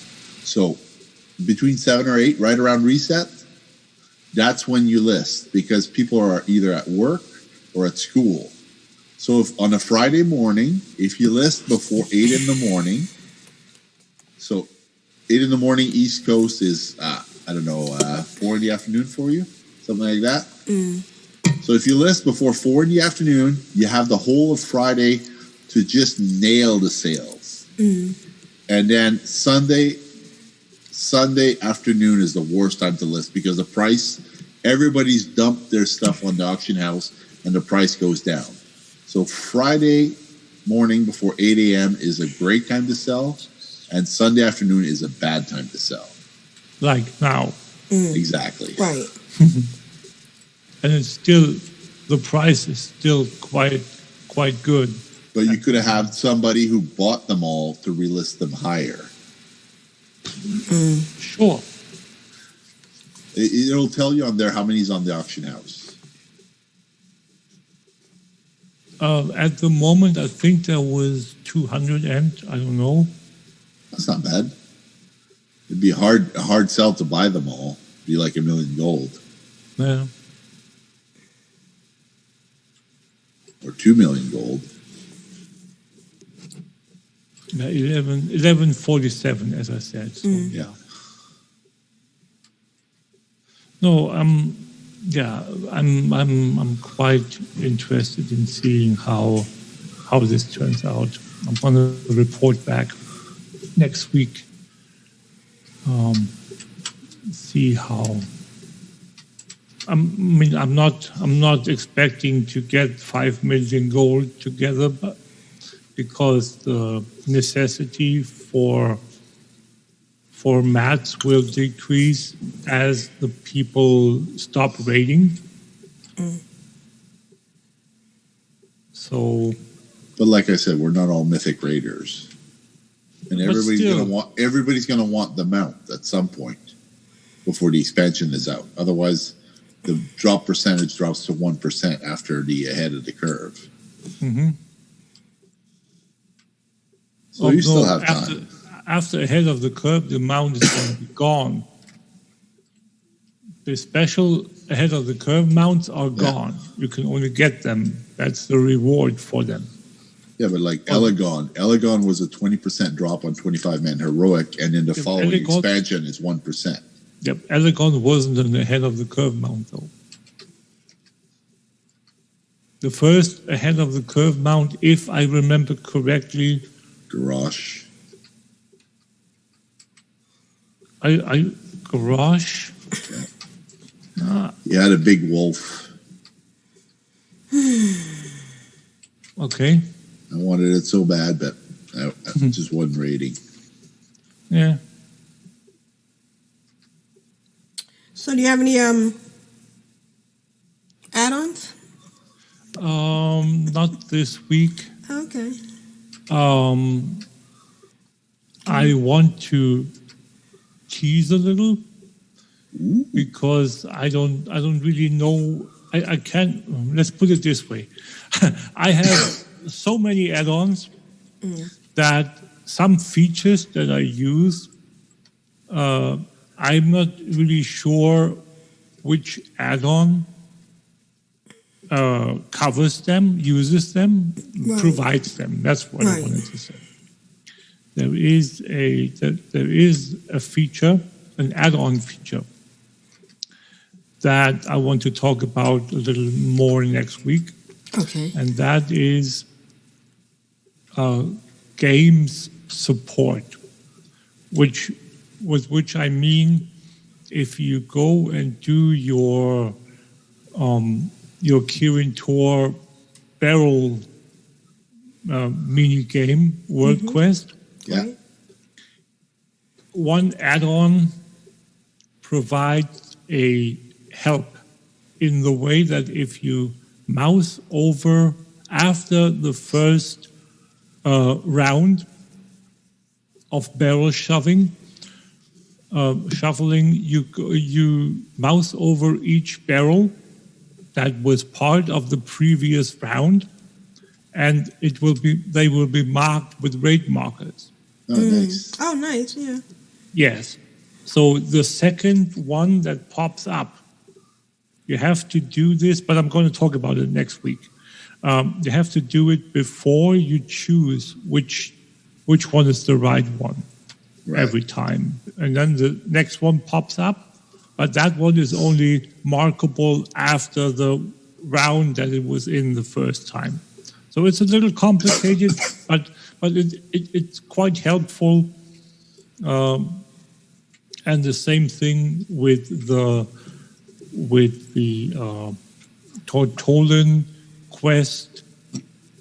So between 7 or 8, right around reset, that's when you list because people are either at work or at school. So if on a Friday morning, if you list before 8 in the morning, so 8 in the morning East Coast is, 4 in the afternoon for you, something like that. Mm. So if you list before 4 in the afternoon, you have the whole of Friday to just nail the sales. Mm. And then Sunday afternoon is the worst time to list because the price, everybody's dumped their stuff on the auction house and the price goes down. So Friday morning before 8 a.m. is a great time to sell, and Sunday afternoon is a bad time to sell. Like now. Mm. Exactly. Right. And it's still, the price is still quite good. But you could have had somebody who bought them all to relist them higher. Mm. Sure. It'll tell you on there how many's on the auction house. At the moment, I think there was 200 and I don't know. That's not bad. It'd be a hard sell to buy them all. It'd be like $1 million gold. Yeah. Or 2 million gold. Yeah, 1147, as I said. So, Yeah. No, I'm quite interested in seeing how this turns out. I'm going to report back next week. See how. I'm not expecting to get 5 million gold together, but because the necessity for mats will decrease as the people stop raiding. Mm. So, but like I said, we're not all mythic raiders, and everybody's gonna want the mount at some point before the expansion is out. Otherwise, the drop percentage drops to 1% after the ahead of the curve. Mm-hmm. So you still have time. After ahead of the curve, the mount is going to be gone. The special ahead of the curve mounts are gone. You can only get them. That's the reward for them. Yeah, but like Elegon was a 20% drop on 25-man heroic, and in the following expansion is 1%. Yep, Elegon wasn't an ahead of the curve mount though. The first ahead of the curve mount, if I remember correctly, Garrosh. Garrosh. Okay. You had a big wolf. Okay. I wanted it so bad, but I just wasn't raiding. Yeah. So do you have any add-ons? Not this week. Okay. I want to tease a little because I don't really know. I can't. Let's put it this way: I have so many add-ons that some features that I use, I'm not really sure which add-on covers them, uses them, provides them. That's what I wanted to say. there is a feature, an add-on feature that I want to talk about a little more next week. Okay. And that is games support, with which I mean if you go and do your Kirin Tor barrel mini game World Quest. Yeah. One add-on provides a help in the way that if you mouse over after the first round of barrel shuffling, you mouse over each barrel that was part of the previous round, and they will be marked with rate markers. Oh, nice. Oh, nice, yeah. Yes. So the second one that pops up, you have to do this, but I'm going to talk about it next week. You have to do it before you choose which one is the right one every time. And then the next one pops up, but that one is only markable after the round that it was in the first time. So it's a little complicated, but it's quite helpful. And the same thing with the Tortolan quest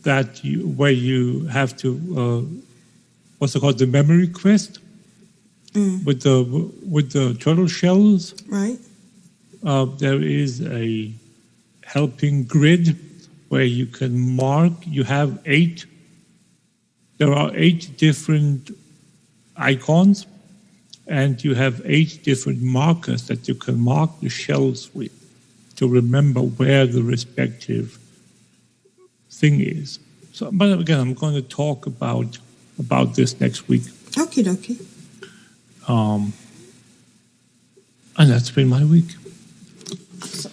where you have to what's it called, the memory quest with the turtle shells. Right. There is a helping grid where you can mark. You have 8. There are 8 different icons, and you have 8 different markers that you can mark the shells with to remember where the respective thing is. So, but again, I'm going to talk about this next week. Okie dokie. And that's been my week. Awesome.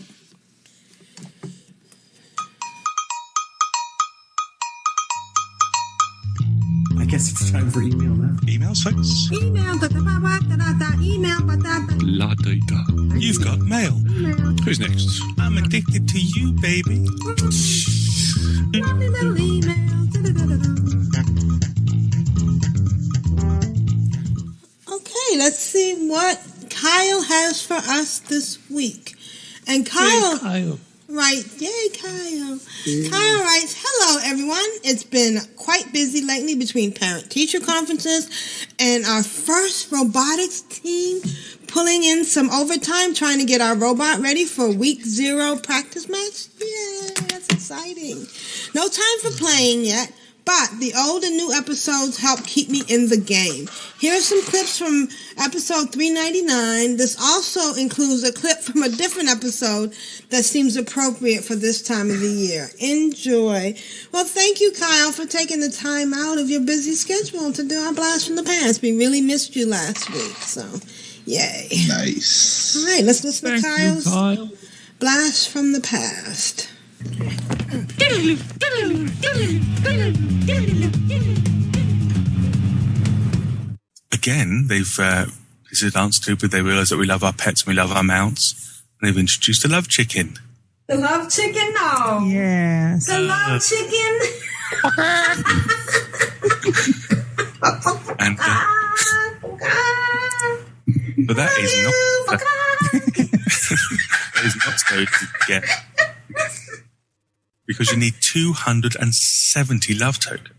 I guess it's time for email now. Email folks? Email. Email. La data. You've got mail. Who's next? I'm addicted to you, baby. Lovely little email. Okay, let's see what Kyle has for us this week. And Kyle. Yay, Kyle. Right. Yay, Kyle. Kyle writes, hello, everyone. It's been quite busy lately between parent-teacher conferences and our first robotics team pulling in some overtime trying to get our robot ready for week 0 practice match. Yeah, that's exciting. No time for playing yet, but the old and new episodes help keep me in the game. Here are some clips from episode 399. This also includes a clip from a different episode that seems appropriate for this time of the year. Enjoy. Well, thank you, Kyle, for taking the time out of your busy schedule to do our Blast from the Past. We really missed you last week, so yay. Nice. All right, let's listen to Thank Kyle's you, Kyle. Blast from the Past. Again, they've this is Aren't Stupid. They realise that we love our pets and we love our mounts. And they've introduced a love chicken. The love chicken? No. Yes. The love chicken? And but that is not that is not so to get, because you need 270 love tokens.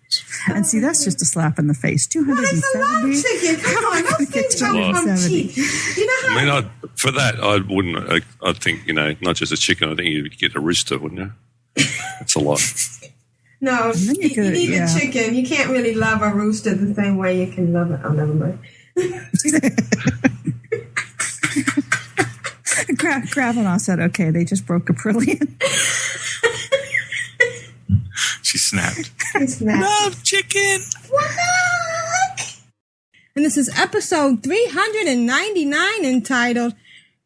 And see, that's just a slap in the face. 270. Chicken, come on, those things come cheap. You know how I mean, for that, I wouldn't. I'd think, not just a chicken. I think you'd get a rooster, wouldn't you? That's a lot. No, you need a chicken. You can't really love a rooster the same way you can love it. Oh, never mind. Kravanaugh said, okay, they just broke $1 billion. She snapped. Love chicken. What? And this is episode 399 entitled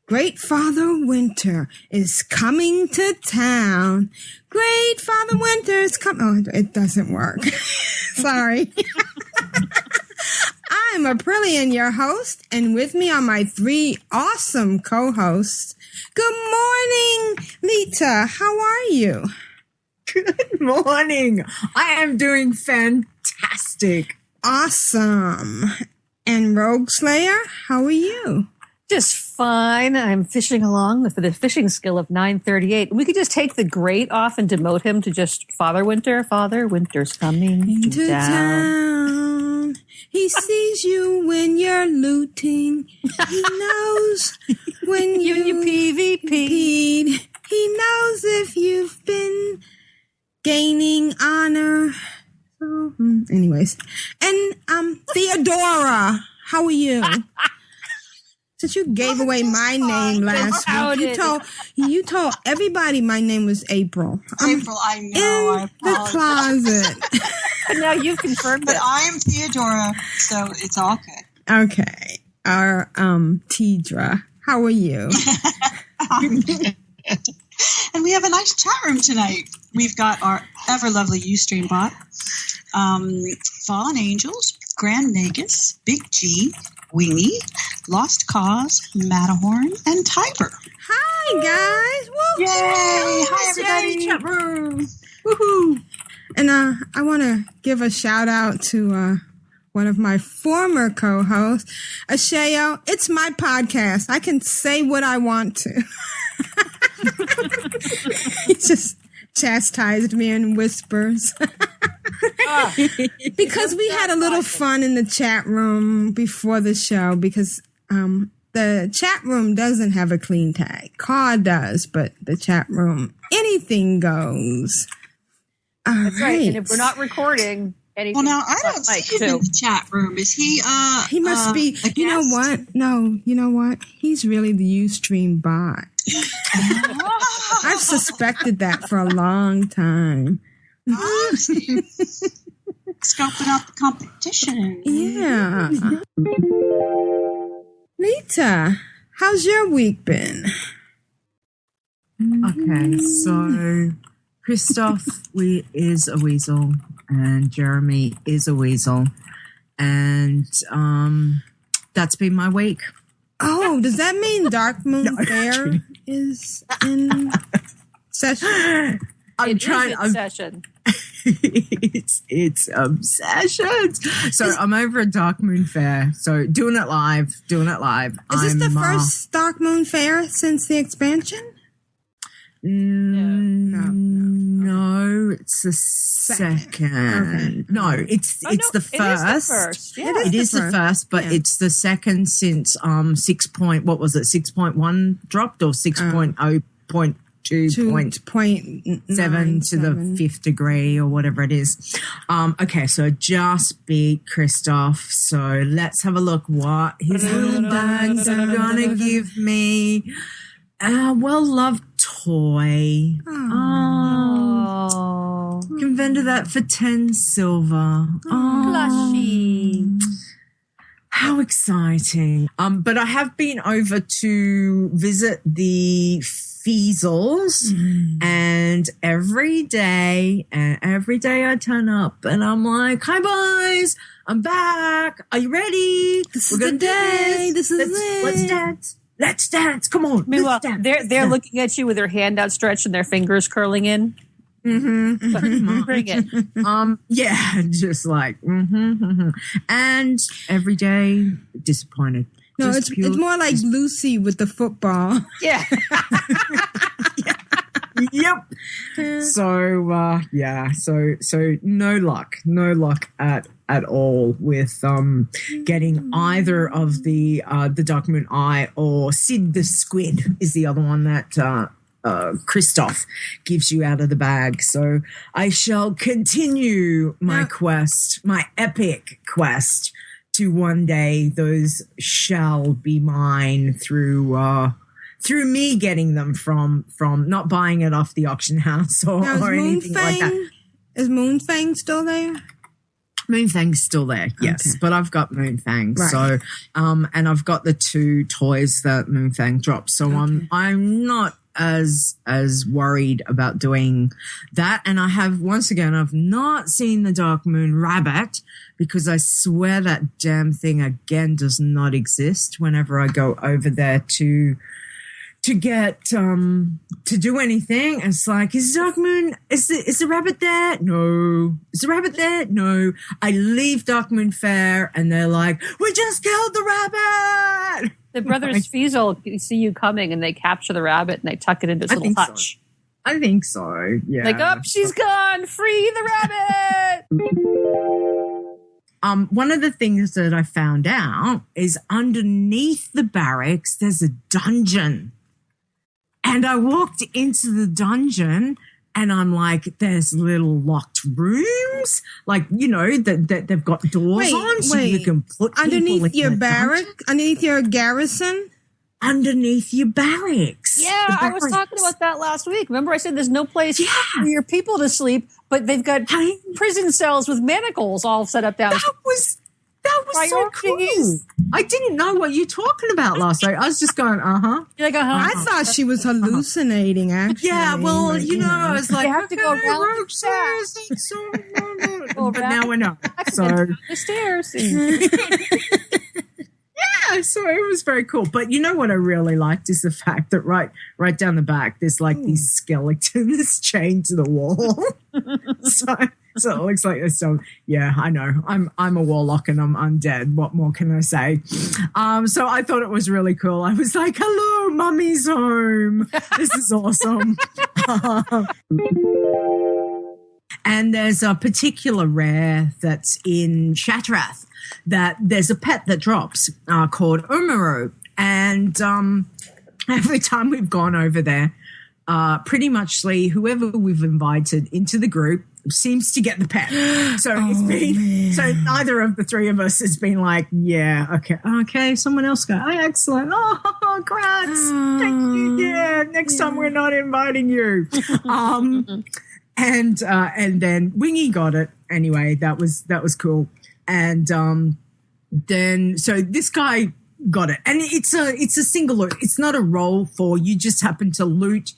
Great Father Winter is Coming to Town. Great Father Winter is coming. Oh, it doesn't work. Sorry. I'm Aprillian, your host, and with me are my 3 awesome co-hosts. Good morning, Lita. How are you? Good morning. I am doing fantastic. Awesome. And Rogue Slayer, how are you? Just fine. I'm fishing along with the fishing skill of 938. We could just take the great off and demote him to just Father Winter. Father Winter's coming to town. He sees you when you're looting. He knows when you PvP'd. He knows if you've been gaining honor. So, anyways. And Theodora, how are you? Since you gave away my name last week, you told everybody my name was April. April, I know. In the closet. And now you've confirmed but it. I am Theodora, so it's all good. Okay. Our Tidra, how are you? And we have a nice chat room tonight. We've got our ever lovely Ustream bot, Fallen Angels, Grand Nagus, Big G, Wingy, Lost Cause, Matterhorn, and Tiber. Hi, guys. Woo! Yay! Hi, everybody. Chat room. Woohoo! And I want to give a shout out to one of my former co-hosts, Asheo. It's my podcast. I can say what I want to. He just chastised me in whispers. Because we had a little fun in the chat room before the show because the chat room doesn't have a clean tag. CAW does, but the chat room, anything goes. That's right. And if we're not recording anything. Well, now I don't see him in the chat room. Is he? He must be. You know what? No, you know what? He's really the Ustream bot. I've suspected that for a long time. Scoping out the competition. Yeah. Lita, how's your week been? Okay, so Christoph is a weasel and Jeremy is a weasel. And that's been my week. Oh, does that mean Dark Moon Fair is in session? I'm trying. Session. It's obsessions. So I'm over at Dark Moon Fair. So doing it live. Is this the first Dark Moon Fair since the expansion? No, it's the second. Okay. No, it's the first. It is the first. Yeah. It is the first, but it's the second since 6.1 dropped or 6.0.2.7 to the 5th degree or whatever it is. Okay, so just beat Christoph. So let's have a look what his little bags are gonna give me. Well-loved toy. Oh. Can vendor that for 10 silver. Plushy. How exciting. But I have been over to visit the Feasels and every day I turn up and I'm like, hi boys, I'm back. Are you ready? This is the day. This is it. Let's dance. Let's dance. Come on. Meanwhile, they're looking at you with their hand outstretched and their fingers curling in. Mm-hmm. Pretty much. Bring it. Yeah, just like, and every day disappointed. No, it's more like Lucy with the football. Yeah. Yep. So so no luck at all with getting either of the Dark Moon Eye or Sid the Squid is the other one that Christoph gives you out of the bag. So I shall continue my quest, my epic quest, to one day those shall be mine through me getting them from not buying it off the auction house or anything like that. Is Moonfang still there? Moonfang's still there, yes, but I've got Moonfang, so and I've got the 2 toys that Moonfang dropped, so I'm not as worried about doing that. And I have, once again, I've not seen the Dark Moon Rabbit because I swear that damn thing again does not exist whenever I go over there to get to do anything. It's like, is Dark Moon, is the rabbit there? No. Is the rabbit there? No. I leave Dark Moon Fair and they're like, we just killed the rabbit. The brothers Fiesel see you coming and they capture the rabbit and they tuck it into its little hutch. So. I think so, yeah. Like, oh, she's gone. Free the rabbit. One of the things that I found out is underneath the barracks, there's a dungeon. And I walked into the dungeon and I'm like, there's little locked rooms, like, you know, that they've got doors on so you can put underneath your barrack, underneath your garrison, underneath your barracks. Yeah, I was talking about that last week. Remember I said there's no place for your people to sleep, but they've got prison cells with manacles all set up down. That was so cool. I didn't know what you were talking about last night. I was just going, uh-huh. You're like, uh-huh. I thought she was hallucinating, actually. Yeah, well, you know, I was like, you have to go around but now we know. So the stairs. Yeah, so it was very cool. But you know what I really liked is the fact that right down the back, there's like these skeletons chained to the wall. So it looks like there's some. Yeah, I know. I'm a warlock and I'm undead. What more can I say? So I thought it was really cool. I was like, "Hello, Mummy's home. This is awesome." And there's a particular rare that's in Shattrath that there's a pet that drops called Umaru. And every time we've gone over there, pretty much whoever we've invited into the group seems to get the pet. So it's been, so neither of the three of us has been like, yeah, okay, someone else go. Oh, excellent. Oh, congrats. Thank you. Yeah, next time we're not inviting you. And then Wingy got it anyway. That was cool. And then so this guy got it, and it's a single loot. It's not a roll for you. Just happen to loot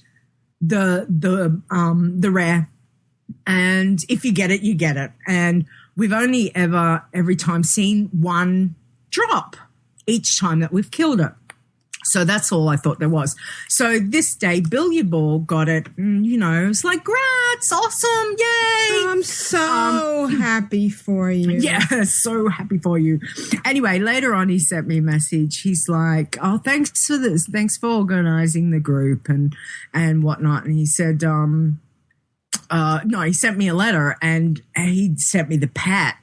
the rare, and if you get it, you get it. And we've only every time seen one drop each time that we've killed it. So that's all I thought there was. So this day, Billiard Ball got it. And, you know, it's like, grats, awesome, yay. I'm so happy for you. Yeah, so happy for you. Anyway, later on, he sent me a message. He's like, oh, thanks for this. Thanks for organizing the group and whatnot. And he said, no, he sent me a letter and he sent me the pet.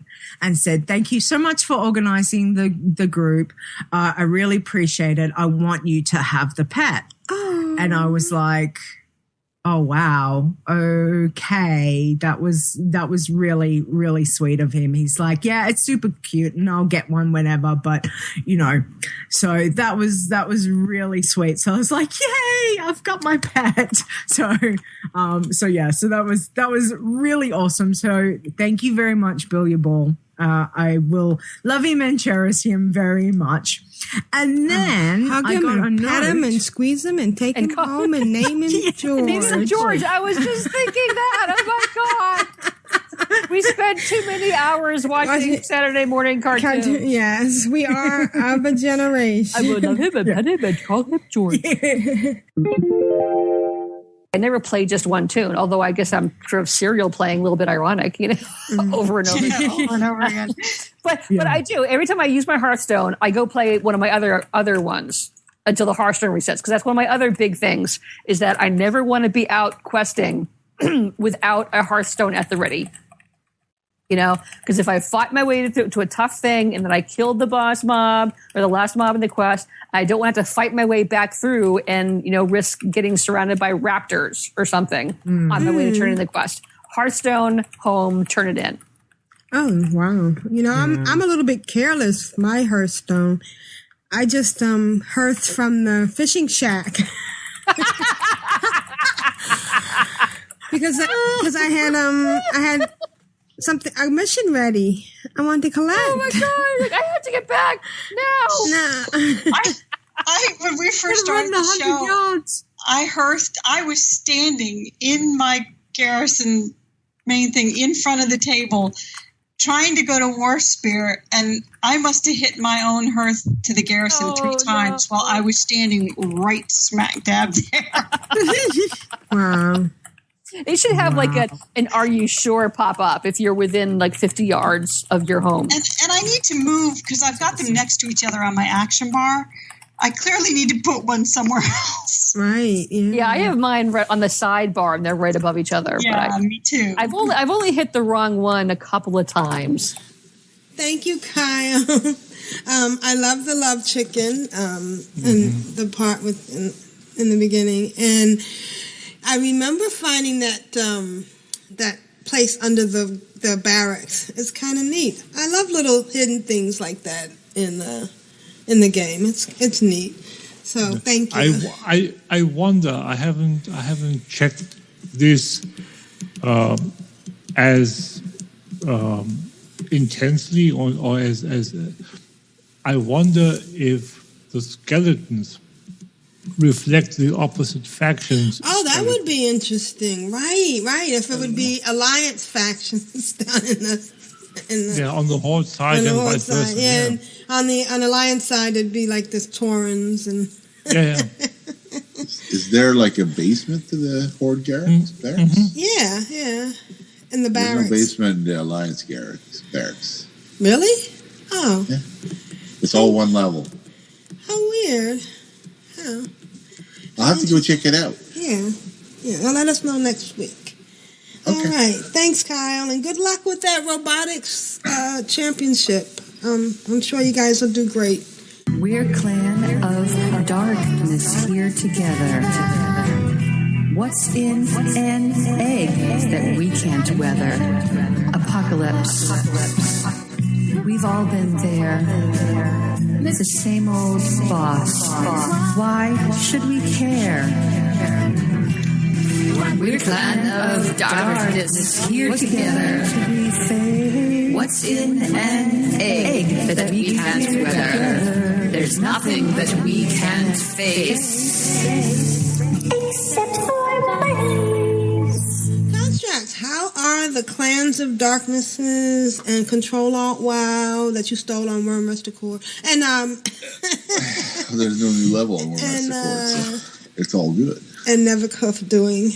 And said, thank you so much for organizing the group. I really appreciate it. I want you to have the pet. Oh. And I was like, oh, wow. Okay. That was really, really sweet of him. He's like, yeah, it's super cute and I'll get one whenever. But, you know, so that was really sweet. So I was like, yay, I've got my pet. So that was really awesome. So thank you very much, Billiard Ball. I will love him and cherish him very much. And then hug him and pet him and squeeze him and take him home and name him George. Name him George. I was just thinking that. Oh my God. We spent too many hours watching Saturday morning cartoons. Yes, we are of a generation. I would love him and pet him and call him George. I never played just one tune, although I guess I'm sort of serial playing, a little bit ironic, you know, over and over again. But I do. Every time I use my Hearthstone, I go play one of my other ones until the Hearthstone resets. Because that's one of my other big things is that I never want to be out questing without a Hearthstone at the ready. You know, because if I fought my way to a tough thing and then I killed the boss mob or the last mob in the quest, I don't want to fight my way back through and, you know, risk getting surrounded by raptors or something on my way to turn in the quest. Hearthstone, home, turn it in. Oh, wow. You know, I'm a little bit careless with my Hearthstone. I just hearth from the fishing shack. because I had a mission ready. I wanted to collect. Oh my God! I have to get back now. When we first started the show, I was standing in my garrison main thing in front of the table trying to go to War Spear, and I must have hit my own hearth to the garrison 3 times while I was standing right smack dab there. Wow. They should have like an "Are you sure?" pop up if you're within like 50 yards of your home. And I need to move because I've got them next to each other on my action bar. I clearly need to put one somewhere else. Right. Yeah, I have mine right on the sidebar, and they're right above each other. Yeah, but me too. I've only hit the wrong one a couple of times. Thank you, Kyle. I love the love chicken and the part in the beginning, and I remember finding that that place under the barracks. It's kind of neat. I love little hidden things like that in the game. It's neat. So thank you. I wonder. I haven't checked this as intensely or as. I wonder if the skeletons reflect the opposite factions. Oh, that would be interesting. Right. If it would be alliance factions down in the on the Horde side and vice versa. Yeah, and on the alliance side, it'd be like this Taurens and. Yeah. Is there like a basement to the Horde barracks? Yeah. In the barracks. There's no basement in the alliance barracks. Really? Oh. Yeah. It's all one level. How weird. Oh. I'll have to go check it out. Yeah. Well, let us know next week. Okay. All right. Thanks, Kyle, and good luck with that robotics championship. I'm sure you guys will do great. We're clan of darkness here together. What's in an egg that we can't weather? Apocalypse. We've all been there. The same old boss. Why should we care? We're clan of darkness here together. What's in an egg that we can't weather? There's nothing that we can't face. Except for bunnies. Constructs, how are the clans of darknesses and Control Alt WoW that you stole on Worm Rester Core? And there's no new level on Worm Rester Core, so it's all good. And Nevercuff doing.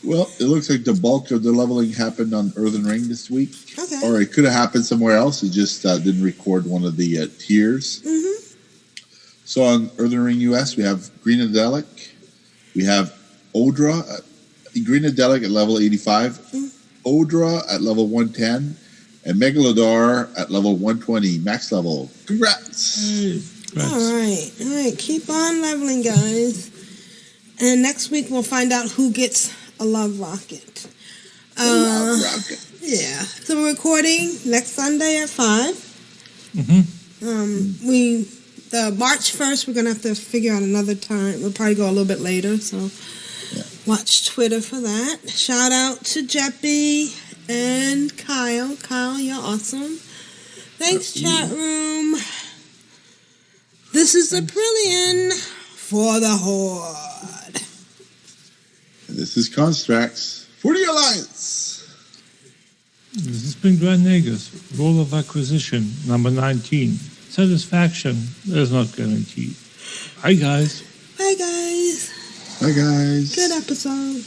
Well, it looks like the bulk of the leveling happened on Earthen Ring this week. Okay. Or it could have happened somewhere else. It just didn't record one of the tiers. Mm-hmm. So on Earthen Ring US, we have Greenadelic. We have Odra. Greenadelic at level 85. Odra at level 110. And Megalodar at level 120. Max level. Congrats. All right. Keep on leveling, guys. And next week we'll find out who gets a love rocket. Love rocket. Yeah. So we're recording next Sunday at 5. The March 1st, we're gonna have to figure out another time. We'll probably go a little bit later. So watch Twitter for that. Shout out to Jeppy and Kyle. Kyle, you're awesome. Thanks, chat room. This is Aprillian for the Horde. And this is Constrax for the Alliance. This has been Grand Negus, Role of Acquisition, number 19. Satisfaction is not guaranteed. Hi, guys. Bye, guys. Bye, guys. Good episode.